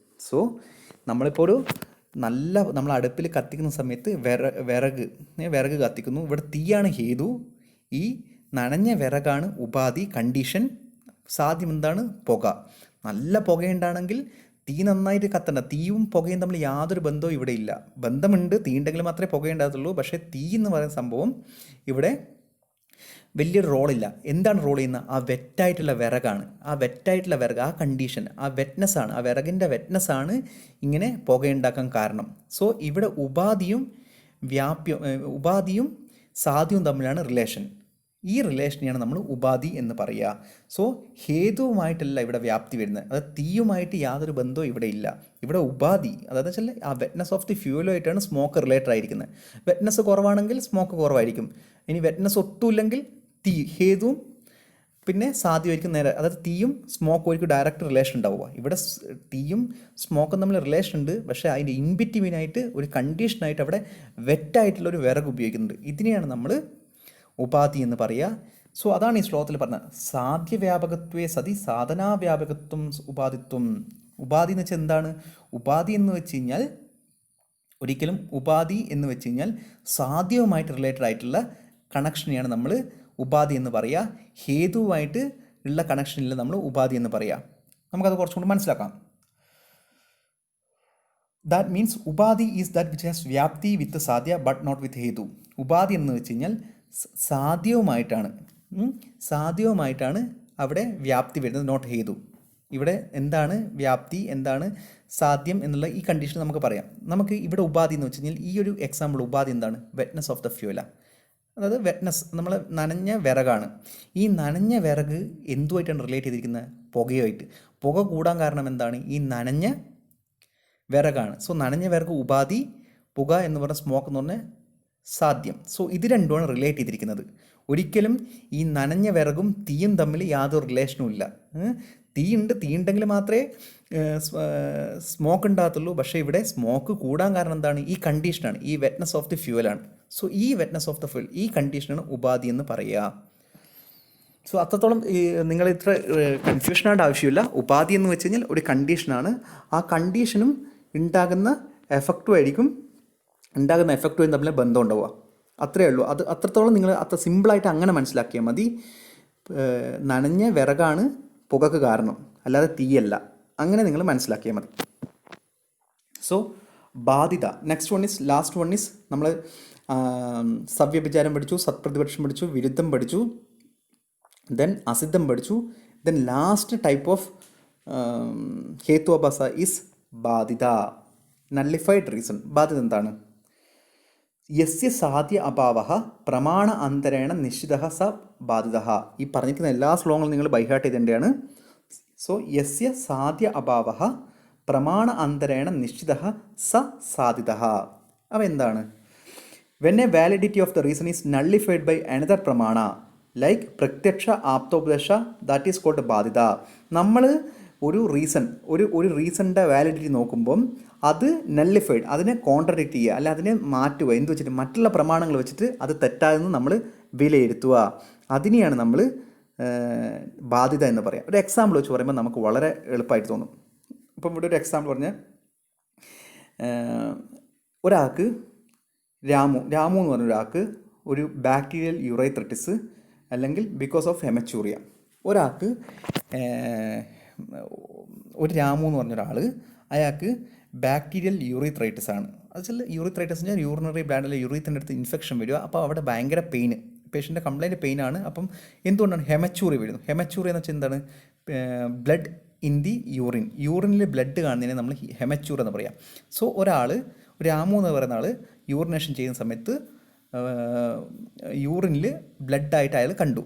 സോ നമ്മളിപ്പോൾ നമ്മൾ അടുപ്പിൽ കത്തിക്കുന്ന സമയത്ത് വിറക് കത്തിക്കുന്നു. ഇവിടെ തീയാണ് ഹേതു, ഈ നനഞ്ഞ വിറകാണ് ഉപാധി, കണ്ടീഷൻ. സാധ്യം എന്താണ്? പുക. നല്ല പുകയുണ്ടാണെങ്കിൽ തീ നന്നായിട്ട് കത്തണ്ട. തീയും പുകയും തമ്മിൽ യാതൊരു ബന്ധവും ഇവിടെ ഇല്ല. ബന്ധമുണ്ട്, തീ ഉണ്ടെങ്കിൽ മാത്രമേ പുകയുണ്ടാകത്തുള്ളൂ. പക്ഷേ തീ എന്ന് പറയുന്ന സംഭവം ഇവിടെ വലിയൊരു റോളില്ല. എന്താണ് റോൾ ചെയ്യുന്നത്? ആ വെറ്റായിട്ടുള്ള വിറകാണ്. ആ വെറ്റായിട്ടുള്ള വിറക്, ആ കണ്ടീഷൻ, ആ വെറ്റ്നെസ്സാണ്, ആ വിറകിൻ്റെ വെറ്റ്നെസ്സാണ് ഇങ്ങനെ പുകയുണ്ടാക്കാൻ കാരണം. സോ ഇവിടെ ഉപാധിയും സാധ്യവും തമ്മിലാണ് റിലേഷൻ. ഈ റിലേഷനെയാണ് നമ്മൾ ഉപാധി എന്ന് പറയുക. സോ ഹേതുവുമായിട്ടല്ല ഇവിടെ വ്യാപ്തി വരുന്നത്, അത് തീയുമായിട്ട് യാതൊരു ബന്ധവും ഇവിടെ ഇല്ല. ഇവിടെ ഉപാധി, അതായത് വെച്ചാൽ ആ വെറ്റ്നസ് ഓഫ് ദി ഫ്യൂവലുമായിട്ടാണ് സ്മോക്ക് റിലേറ്റഡ് ആയിരിക്കുന്നത്. വെറ്റ്നസ് കുറവാണെങ്കിൽ സ്മോക്ക് കുറവായിരിക്കും. ഇനി വെറ്റ്നസ് ഒട്ടുമില്ലെങ്കിൽ തീ, ഹേതുവും പിന്നെ സാധ്യമായിരിക്കും നേരെ, അതായത് തീയും സ്മോക്കും ഒരിക്കലും ഡയറക്റ്റ് റിലേഷൻ ഉണ്ടാവുക. ഇവിടെ തീയും സ്മോക്കും തമ്മിൽ റിലേഷൻ ഉണ്ട്, പക്ഷേ അതിൻ്റെ ഇൻബിറ്റ്വീനായിട്ട് ഒരു കണ്ടീഷനായിട്ട് അവിടെ വെറ്റായിട്ടുള്ളൊരു വിറക് ഉപയോഗിക്കുന്നുണ്ട്. ഇതിനെയാണ് നമ്മൾ ഉപാധി എന്ന് പറയുക. സോ അതാണ് ഈ ശ്ലോകത്തിൽ പറഞ്ഞത്. സാധ്യവ്യാപകത്വേ സതി സാധനാവ്യാപകത്വം ഉപാധിത്വം. ഉപാധി എന്ന് വെച്ചാൽ എന്താണ്? ഉപാധി എന്ന് വെച്ച് കഴിഞ്ഞാൽ ഒരിക്കലും ഉപാധി എന്ന് വെച്ച് കഴിഞ്ഞാൽ സാധ്യവുമായിട്ട് റിലേറ്റഡ് ആയിട്ടുള്ള കണക്ഷനെയാണ് നമ്മൾ ഉപാധി എന്ന് പറയുക. ഹേതുവായിട്ട് ഉള്ള കണക്ഷനിൽ നമ്മൾ ഉപാധി എന്ന് പറയുക. നമുക്കത് കുറച്ചും കൂടി മനസ്സിലാക്കാം. ദാറ്റ് മീൻസ് ഉപാധി ഈസ് ദാറ്റ് വിച്ച് ഹാസ് വ്യാപ്തി വിത്ത് സാധ്യ ബട്ട് നോട്ട് വിത്ത് ഹേതു. ഉപാധി എന്ന് വെച്ച് കഴിഞ്ഞാൽ സാധ്യവുമായിട്ടാണ് അവിടെ വ്യാപ്തി വരുന്നത്, നോട്ട് ഹേതു. ഇവിടെ എന്താണ് വ്യാപ്തി, എന്താണ് സാധ്യം എന്നുള്ള ഈ കണ്ടീഷൻ നമുക്ക് പറയാം. നമുക്ക് ഇവിടെ ഉപാധി എന്ന് വെച്ച് കഴിഞ്ഞാൽ ഈ ഒരു എക്സാമ്പിൾ ഉപാധി എന്താണ്? Wetness of the fuel. അതായത് വെറ്റ്നസ്, നമ്മൾ നനഞ്ഞ വിറകാണ്. ഈ നനഞ്ഞ വിറക് എന്തുമായിട്ടാണ് റിലേറ്റ് ചെയ്തിരിക്കുന്നത്? പുകയുമായിട്ട്. പുക കൂടാൻ കാരണം എന്താണ്? ഈ നനഞ്ഞ വിറകാണ്. സോ നനഞ്ഞ വിറക് ഉപാധി, പുക എന്ന് പറഞ്ഞ സ്മോക്ക് എന്ന് പറഞ്ഞാൽ സാധ്യം. സോ ഇത് രണ്ടുമാണ് റിലേറ്റ് ചെയ്തിരിക്കുന്നത്. ഒരിക്കലും ഈ നനഞ്ഞ വിറകും തീയും തമ്മിൽ യാതൊരു റിലേഷനും ഇല്ല. തീ ഉണ്ടെങ്കിൽ മാത്രമേ സ്മോക്ക് ഉണ്ടാകത്തുള്ളൂ. പക്ഷേ ഇവിടെ സ്മോക്ക് കൂടാൻ കാരണം എന്താണ്? ഈ കണ്ടീഷനാണ്, ഈ വെറ്റ്നസ് ഓഫ് ദി ഫ്യൂവലാണ്. സോ ഈ വെറ്റ്നസ് ഓഫ് ദ ഫ്യൂവൽ, ഈ കണ്ടീഷനാണ് ഉപാധി എന്ന് പറയുക. സോ അത്രത്തോളം നിങ്ങൾ ഇത്ര കൺഫ്യൂഷനായിട്ട് ആവശ്യമില്ല. ഉപാധി എന്ന് വെച്ച് കഴിഞ്ഞാൽ ഒരു കണ്ടീഷനാണ്. ആ കണ്ടീഷനും ഉണ്ടാകുന്ന എഫക്റ്റും തമ്മിൽ ബന്ധം ഉണ്ടാവുക. അത്രയേ ഉള്ളൂ. അത് അത്രത്തോളം നിങ്ങൾ അത്ര സിമ്പിളായിട്ട് അങ്ങനെ മനസ്സിലാക്കിയാൽ മതി. നനഞ്ഞ വിറകാണ് പുകക്ക് കാരണം, അല്ലാതെ തീയല്ല. അങ്ങനെ നിങ്ങൾ മനസ്സിലാക്കിയാൽ മതി. സോ ബാധിത. ലാസ്റ്റ് വൺ ഈസ് നമ്മൾ സവ്യഭിചാരം പഠിച്ചു, സത്പ്രതിപക്ഷം പഠിച്ചു, വിരുദ്ധം പഠിച്ചു, ദെൻ അസിദ്ധം പഠിച്ചു. ദെൻ ലാസ്റ്റ് ടൈപ്പ് ഓഫ് ഹേത്വാഭാസ ഈസ് ബാധിത, നള്ളിഫൈഡ് റീസൺ. ബാധിത എന്താണ്? യസ്യ സാധ്യ അഭാവ പ്രമാണ അന്തരേണ നിശ്ചിത സ ബാധിത. ഈ പറഞ്ഞിരിക്കുന്ന എല്ലാ ശ്ലോകങ്ങളും നിങ്ങൾ ബൈഹാർട്ട് ചെയ്തേണ്ടതാണ്. സോ യസ്യ സാധ്യ അഭാവ പ്രമാണ അന്തരേണ നിശ്ചിത സ സാധിത. അവ എന്താണ്? When a validity of the reason is nullified by another പ്രമാണ ലൈക്ക് പ്രത്യക്ഷ ആപ്തോപദേശ, ദാറ്റ് ഈസ് കോൾഡ് ബാധിത. നമ്മൾ ഒരു റീസണിൻ്റെ വാലിഡിറ്റി നോക്കുമ്പം അത് നള്ളിഫൈഡ്, അതിനെ കോൺട്രഡിക്റ്റ് ചെയ്യുക, അല്ല അതിനെ മാറ്റുക. എന്ത് വെച്ചിട്ട്? മറ്റുള്ള പ്രമാണങ്ങൾ വെച്ചിട്ട് അത് തെറ്റായെന്ന് നമ്മൾ വിലയിരുത്തുക. അതിനെയാണ് നമ്മൾ ബാധിത എന്ന് പറയാം. ഒരു എക്സാമ്പിൾ വെച്ച് പറയുമ്പോൾ നമുക്ക് വളരെ എളുപ്പമായിട്ട് തോന്നും. ഇപ്പം ഇവിടെ ഒരു എക്സാമ്പിൾ പറഞ്ഞാൽ, ഒരാൾക്ക് രാമു എന്ന് പറഞ്ഞ ഒരാൾക്ക് ഒരു ബാക്ടീരിയൽ യൂറൈത്രൈറ്റിസ് അല്ലെങ്കിൽ ബിക്കോസ് ഓഫ് ഹെമച്ചൂറിയ. ഒരാൾക്ക് ഒരു രാമു എന്ന് പറഞ്ഞ ഒരാൾ, അയാൾക്ക് ബാക്ടീരിയൽ യൂറിത്രൈറ്റിസ് ആണ്. അത് വെച്ചാൽ യൂറിത്രൈറ്റിസ് എന്ന് പറഞ്ഞാൽ യൂറിനറി ബ്ലാഡിൽ യൂറിത്തിൻ്റെ അടുത്ത് ഇൻഫെക്ഷൻ വരിക. അപ്പോൾ അവിടെ ഭയങ്കര പെയിന്, പേഷ്യൻ്റെ കംപ്ലൈൻറ്റ് പെയിനാണ്. അപ്പം എന്തുകൊണ്ടാണ്? ഹെമച്ചൂറി വരുന്നു. ഹെമച്ചൂറി എന്ന് വെച്ചാൽ എന്താണ്? ബ്ലഡ് ഇൻ ദി യൂറിനിൽ ബ്ലഡ് കാണുന്നതിനെ നമ്മൾ ഹെമച്ചൂർ എന്ന് പറയാം. സോ രാമു എന്ന് പറയുന്ന ആൾ യൂറിനേഷൻ ചെയ്യുന്ന സമയത്ത് യൂറിനിൽ ബ്ലഡായിട്ട് അയാൾ കണ്ടു.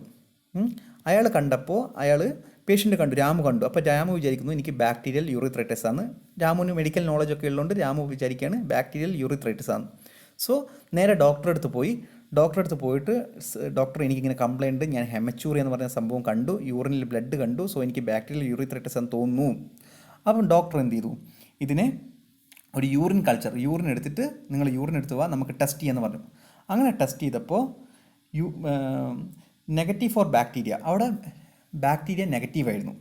അയാൾ കണ്ടപ്പോൾ പേഷ്യൻ്റ് കണ്ടു, രാമു കണ്ടു. അപ്പോൾ രാമു വിചാരിക്കുന്നു എനിക്ക് ബാക്ടീരിയൽ യൂറിത്രൈറ്റിസ് ആണ്. രാമുവിന് മെഡിക്കൽ നോളജൊക്കെ ഉള്ളതുകൊണ്ട് രാമു വിചാരിക്കുകയാണ് ബാക്ടീരിയൽ യൂറിത്രൈറ്റിസ് ആണ്. സോ നേരെ ഡോക്ടറെ അടുത്ത് പോയിട്ട് ഡോക്ടർ എനിക്കിങ്ങനെ കംപ്ലൈൻറ്റ്, ഞാൻ ഹെമച്ചൂറി എന്ന് പറഞ്ഞ സംഭവം കണ്ടു, യൂറിനിൽ ബ്ലഡ് കണ്ടു, സോ എനിക്ക് ബാക്ടീരിയൽ യൂറിത്രൈറ്റിസ് എന്ന് തോന്നുന്നു. അപ്പം ഡോക്ടർ എന്ത് ചെയ്തു? ഇതിനെ ഒരു യൂറിൻ എടുത്തിട്ട് നിങ്ങൾ യൂറിൻ എടുത്ത് പോവാ, നമുക്ക് ടെസ്റ്റ് ചെയ്യാമെന്ന് പറഞ്ഞു. അങ്ങനെ ടെസ്റ്റ് ചെയ്തപ്പോൾ നെഗറ്റീവ് ഫോർ ബാക്ടീരിയ, അവിടെ ബാക്ടീരിയ നെഗറ്റീവായിരുന്നു.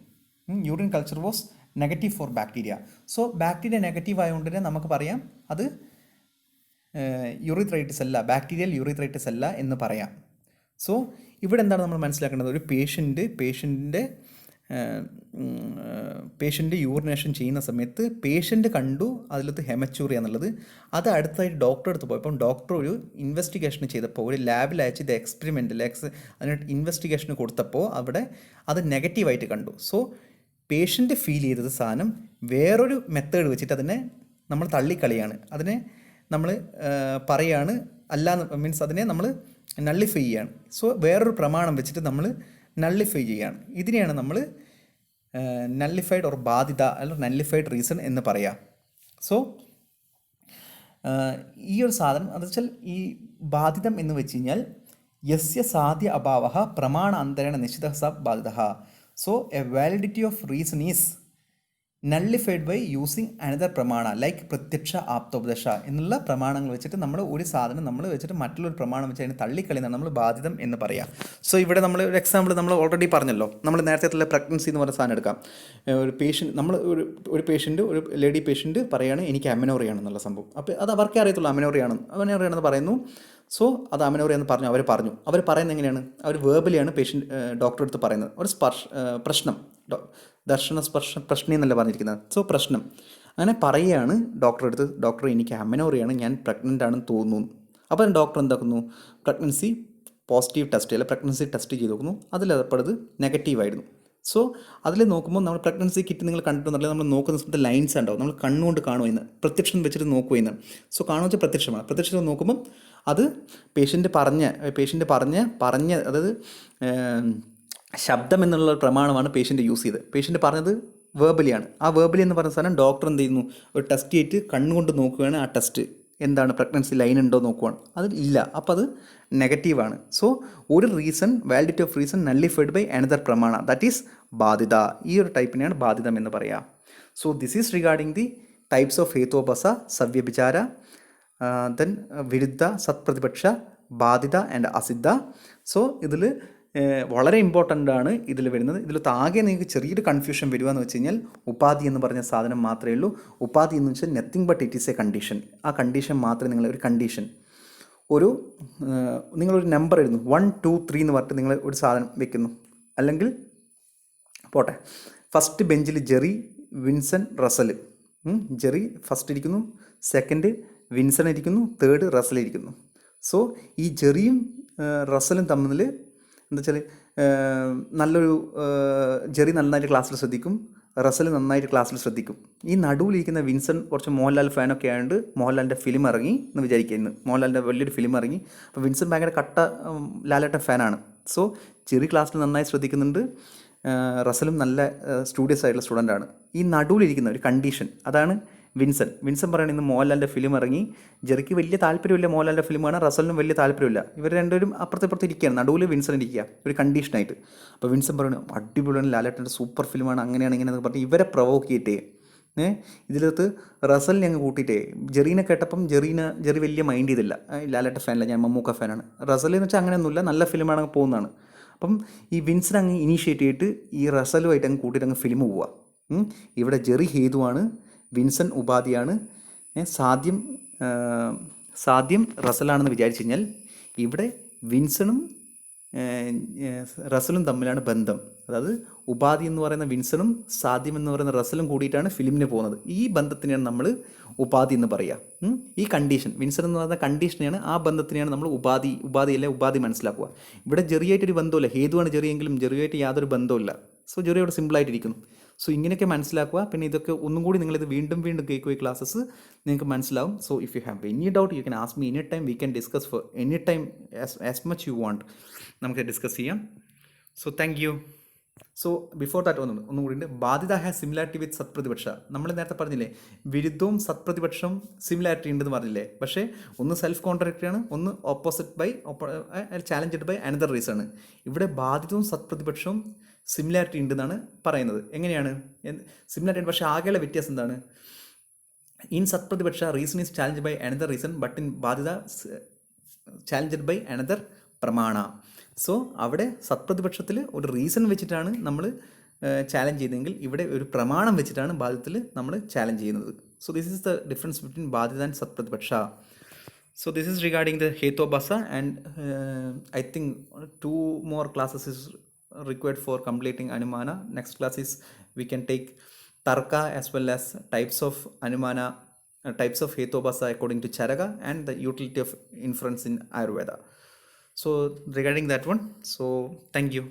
Urine culture was negative for bacteria. So bacteria negative ആയതുകൊണ്ട് തന്നെ നമുക്ക് പറയാം അത് യൂറിത്രൈറ്റിസ് അല്ല, ബാക്ടീരിയൽ യൂറിത്രൈറ്റിസ് അല്ല എന്ന് പറയാം. സോ ഇവിടെ എന്താണ് നമ്മൾ മനസ്സിലാക്കേണ്ടത്? ഒരു പേഷ്യൻ്റ് യൂറിനേഷൻ ചെയ്യുന്ന സമയത്ത് പേഷ്യൻ്റ് കണ്ടു അതിലത്ത് ഹെമച്ചൂറിയ എന്നുള്ളത്. അത് അടുത്തായിട്ട് ഡോക്ടറെ അടുത്ത് പോയപ്പം ഡോക്ടർ ഒരു ഇൻവെസ്റ്റിഗേഷൻ ചെയ്തപ്പോൾ, ഒരു ലാബിൽ അയച്ച് ഇത് എക്സ്പെരിമെൻ്റൽ അതിന് ഇൻവെസ്റ്റിഗേഷന് കൊടുത്തപ്പോൾ അവിടെ അത് നെഗറ്റീവായിട്ട് കണ്ടു. സോ പേഷ്യൻ്റ് ഫീൽ ചെയ്തത് സാധനം വേറൊരു മെത്തേഡ് വെച്ചിട്ട് അതിനെ നമ്മൾ തള്ളിക്കളിയാണ്, അതിനെ നമ്മൾ പറയാണ്, മീൻസ് അതിനെ നമ്മൾ നള്ളിഫൈ ചെയ്യാണ്. സോ വേറൊരു പ്രമാണം വെച്ചിട്ട് നമ്മൾ നള്ളിഫൈ ചെയ്യാണ്. ഇതിനെയാണ് നമ്മൾ നള്ളിഫൈഡ് ഓർ ബാധിത അല്ലെങ്കിൽ നള്ളിഫൈഡ് റീസൺ എന്ന് പറയാം. സോ ഈ ഒരു സാധനം എന്ന് വെച്ചാൽ ഈ ബാധിതം എന്ന് വെച്ച് കഴിഞ്ഞാൽ യസ്യ സാധ്യ അഭാവ പ്രമാണ അന്തരേണ നിശ്ചിത സ ബാധിത. So a validity of reason is nullified by using another പ്രമാണ ലൈക്ക് പ്രത്യക്ഷ ആപ്തോപദേശ എന്നുള്ള പ്രമാണങ്ങൾ വെച്ചിട്ട് നമ്മൾ ഒരു സാധനം നമ്മൾ വെച്ചിട്ട് മറ്റുള്ളൊരു പ്രമാണം വെച്ച് അതിനെ തള്ളിക്കളിയാണ് നമ്മൾ ബാധിതം എന്ന് പറയാം. സോ ഇവിടെ നമ്മൾ ഒരു എക്സാമ്പിൾ നമ്മൾ ഓൾറെഡി പറഞ്ഞല്ലോ, നമ്മൾ നേരത്തെ പ്രഗ്നൻസി എന്ന് പറഞ്ഞ സാധനം എടുക്കാം. ഒരു പേഷ്യൻ്റ് ഒരു ലേഡി പേഷ്യൻ്റ് പറയുകയാണ് എനിക്ക് അമനോറിയാണെന്നുള്ള സംഭവം. അപ്പോൾ അത് അവർക്കേ അറിയത്തുള്ളൂ അമനോറിയാണെന്ന് പറയുന്നു. സോ അത് അമനോറിയ എന്ന് അവർ പറയുന്നത് എങ്ങനെയാണ്? അവർ വേർബലിയാണ് ഡോക്ടറെ അടുത്ത് പറയുന്നത്. ഒരു പ്രശ്നം, പ്രശ്നം എന്നല്ല പറഞ്ഞിരിക്കുന്നത്. സോ പ്രശ്നം അങ്ങനെ പറയുകയാണ് ഡോക്ടറെ അടുത്ത്, ഡോക്ടർ എനിക്ക് അമനോറിയാണ്, ഞാൻ പ്രഗ്നൻ്റ് ആണെന്ന് തോന്നുന്നു. അപ്പോൾ ഡോക്ടർ എന്താക്കുന്നു? പ്രഗ്നൻസി പോസിറ്റീവ് ടെസ്റ്റ് അല്ല പ്രഗ്നൻസി ടെസ്റ്റ് ചെയ്ത് നോക്കുന്നു. അതിലപ്പോഴത് നെഗറ്റീവായിരുന്നു. സോ അതിൽ നോക്കുമ്പോൾ നമ്മൾ പ്രഗ്നൻസി കിറ്റ് നിങ്ങൾ കണ്ടിട്ടുണ്ടെങ്കിൽ നമ്മൾ നോക്കുന്ന സമയത്ത് ലൈൻസ് ഉണ്ടാവും, നമ്മൾ കണ്ണുകൊണ്ട് കാണുമെന്ന്, പ്രത്യക്ഷം വെച്ചിട്ട് നോക്കുമെന്ന്. സോ കാണുക വെച്ചാൽ പ്രത്യക്ഷമാണ്. പ്രത്യക്ഷം നോക്കുമ്പം അത് പേഷ്യൻ്റ് പറഞ്ഞ അതായത് ശബ്ദം എന്നുള്ള പ്രമാണമാണ് പേഷ്യൻ്റ് യൂസ് ചെയ്തത്. പേഷ്യൻ്റ് പറഞ്ഞത് വേർബലിയാണ്. ആ വേർബലി എന്ന് പറയുന്ന സാധനം ഡോക്ടർ എന്ത് ചെയ്യുന്നു, ഒരു ടെസ്റ്റ് ചെയ്തിട്ട് കണ്ണുകൊണ്ട് നോക്കുകയാണ്. ആ ടെസ്റ്റ് എന്താണ്, പ്രഗ്നൻസി ലൈൻ ഉണ്ടോ നോക്കുവാണ്. അത് ഇല്ല, അപ്പോൾ അത് നെഗറ്റീവാണ്. സോ ഒരു reason, validity of reason nullified by another പ്രമാണ, ദാറ്റ് ഈസ് ബാധിത. ഈ ഒരു ടൈപ്പിനെയാണ് ബാധിതം എന്ന് പറയുക. So this is regarding the types of ഹേതോപസ, സവ്യഭിചാര, ദെൻ വിരുദ്ധ, സത്പ്രതിപക്ഷ, ബാധിത ആൻഡ് അസിദ്ധ. സോ ഇതിൽ വളരെ ഇമ്പോർട്ടൻ്റ് ആണ് ഇതിൽ വരുന്നത്. ഇതിൽ താകെ നിങ്ങൾക്ക് ചെറിയൊരു കൺഫ്യൂഷൻ വരുവാന്ന് വെച്ച് കഴിഞ്ഞാൽ ഉപാധി എന്ന് പറഞ്ഞ സാധനം മാത്രമേ ഉള്ളൂ. ഉപാധി എന്ന് വെച്ചാൽ nothing but it is A condition. ആ കണ്ടീഷൻ മാത്രമേ നിങ്ങൾ ഒരു കണ്ടീഷൻ, ഒരു നിങ്ങളൊരു നമ്പർ എഴുതുന്നു 1 2 3 എന്ന് പറഞ്ഞിട്ട് നിങ്ങൾ ഒരു സാധനം വെക്കുന്നു. അല്ലെങ്കിൽ പോട്ടെ, ഫസ്റ്റ് ബെഞ്ചിൽ Jerry, Vinson, Russell. Jerry first ഇരിക്കുന്നു, സെക്കൻഡ് വിൻസൺ ഇരിക്കുന്നു, തേർഡ് റസൽ ഇരിക്കുന്നു. സോ ഈ ജെറിയും റസലും തമ്മിൽ എന്താ വെച്ചാൽ നല്ലൊരു ജെറി നന്നായിട്ട് ക്ലാസ്സിൽ ശ്രദ്ധിക്കും, റസൽ നന്നായിട്ട് ക്ലാസ്സിൽ ശ്രദ്ധിക്കും. ഈ നടുവിലിരിക്കുന്ന വിൻസൺ കുറച്ച് മോഹൻലാൽ ഫാനൊക്കെ ആയതുകൊണ്ട് മോഹൻലാലിൻ്റെ ഫിലിം ഇറങ്ങി എന്ന് വിചാരിക്കുക. ഇന്ന് മോഹൻലാലിൻ്റെ വലിയൊരു ഫിലിം ഇറങ്ങി. അപ്പോൾ വിൻസൺ ഭയങ്കര കട്ട ലാലേട്ടൻ ഫാനാണ്. സോ ജെറി ക്ലാസ്സിൽ നന്നായി ശ്രദ്ധിക്കുന്നുണ്ട്, റസലും നല്ല സ്റ്റുഡിയസ് ആയിട്ടുള്ള സ്റ്റുഡൻ്റാണ്. ഈ നടുവിലിരിക്കുന്ന ഒരു കണ്ടീഷൻ, അതാണ് വിൻസൻ. വിൻസൻ പറയണ ഇന്ന് മോഹൻലാലിൻ്റെ ഫിലിം ഇറങ്ങി, ജെറിക്ക് വലിയ താല്പര്യമില്ല മോഹൻലാലിൻ്റെ ഫിലിമാണ്, റസലിനും വലിയ താല്പര്യമില്ല. ഇവർ രണ്ടുപേരും അപ്പുറത്ത് ഇരിക്കുകയാണ്, നടുവിൽ വിൻസൻ ഇരിക്കുക ഒരു കണ്ടീഷനായിട്ട്. അപ്പോൾ വിൻസൻ പറയണു അടിപൊളിയാണ്, ലാലേട്ടൻ്റെ സൂപ്പർ ഫിലിമാണ്, അങ്ങനെയാണ് ഇങ്ങനെയെന്ന് പറഞ്ഞ് ഇവരെ പ്രൊവോക്ക് ചെയ്തിട്ടേ ഇതിലകത്ത് റസലിനെ അങ്ങ് കൂട്ടിയിട്ടേ. ജെറീനെ കേട്ടപ്പം ജെറി വലിയ മൈൻഡ് ചെയ്തില്ല. ലാലേട്ട ഫാനല്ല, ഞാൻ മമ്മൂക്ക ഫാനാണ്. റസൽ എന്ന് വെച്ചാൽ അങ്ങനെയൊന്നുമില്ല, നല്ല ഫിലിമാണ് പോകുന്നതാണ്. അപ്പം ഈ വിൻസൻ അങ്ങ് ഇനീഷ്യേറ്റ് ചെയ്തിട്ട് ഈ റസലുമായിട്ട് അങ്ങ് കൂട്ടിയിട്ട് അങ്ങ് ഫിലിം പോവുക. ഇവിടെ ജെറി ഹേതുവാണ്, വിൻസൻ ഉപാധിയാണ്, സാധ്യം റസലാണെന്ന് വിചാരിച്ചു കഴിഞ്ഞാൽ ഇവിടെ വിൻസണും റസലും തമ്മിലാണ് ബന്ധം. അതായത് ഉപാധി എന്ന് പറയുന്ന വിൻസണും സാധ്യം എന്ന് പറയുന്ന റസലും കൂടിയിട്ടാണ് ഫിലിമിന് പോകുന്നത്. ഈ ബന്ധത്തിനെയാണ് നമ്മൾ ഉപാധി എന്ന് പറയുക. ഈ കണ്ടീഷൻ, വിൻസൺ എന്ന് പറയുന്ന കണ്ടീഷനെയാണ്, ആ ബന്ധത്തിനെയാണ് നമ്മൾ ഉപാധി മനസ്സിലാക്കുക. ഇവിടെ ജെറിയായിട്ടൊരു ബന്ധമില്ല, ഹേതുവാണ് ജെറിയെങ്കിലും ജെറിയായിട്ട് യാതൊരു ബന്ധമില്ല. സോ ജെറിയോട് സിമ്പിളായിട്ടിരിക്കുന്നു. സോ ഇങ്ങനെയൊക്കെ മനസ്സിലാക്കുക. പിന്നെ ഇതൊക്കെ ഒന്നും കൂടി നിങ്ങളിത് വീണ്ടും കേൾക്കുക, ഈ ക്ലാസ്സസ് നിങ്ങൾക്ക് മനസ്സിലാവും. So if you have any doubt you can ask me any time. We can discuss for any time as much you want, നമുക്ക് ഡിസ്കസ് ചെയ്യാം. So thank you. So before that ഒന്നും കൂടി ഉണ്ട്. ബാധിത ഹാസ് സിമിലാരിറ്റി വിത്ത് സത്പ്രതിപക്ഷ. നമ്മൾ നേരത്തെ പറഞ്ഞില്ലേ, വിരുദ്ധവും സത്പ്രതിപക്ഷവും similarity ഉണ്ടെന്ന് പറഞ്ഞില്ലേ. പക്ഷേ ഒന്ന് സെൽഫ് കോൺട്രാക്ടറി ആണ്, ഒന്ന് ചാലഞ്ചഡ് ബൈ അനദർ റീസൺ ആണ്. ഇവിടെ ബാധിതവും സത്പ്രതിപക്ഷവും സിമിലാരിറ്റി ഉണ്ടെന്നാണ് പറയുന്നത്. എങ്ങനെയാണ് സിമിലാരിറ്റി? പക്ഷേ ആകെയുള്ള വ്യത്യാസം എന്താണ്? ഇൻ സത്പ്രതിപക്ഷ reason is challenge by another reason, but in ബാധിത ചാലഞ്ചഡ് ബൈ അനദർ പ്രമാണ. സോ അവിടെ സത്പ്രതിപക്ഷത്തിൽ ഒരു റീസൺ വെച്ചിട്ടാണ് നമ്മൾ ചാലഞ്ച് ചെയ്തതെങ്കിൽ ഇവിടെ ഒരു പ്രമാണം വെച്ചിട്ടാണ് ബാധിതത്തിൽ നമ്മൾ ചാലഞ്ച് ചെയ്യുന്നത്. So this is the difference between ബാധിത and സത്പ്രതിപക്ഷ. So this is regarding the Hetobasa, and I think 2 more classes is required for completing Anumana. Next class is we can take Tarka as well as types of Anumana, types of Hetobasa according to Charaka, and the utility of inference in Ayurveda. So regarding that one, so thank you.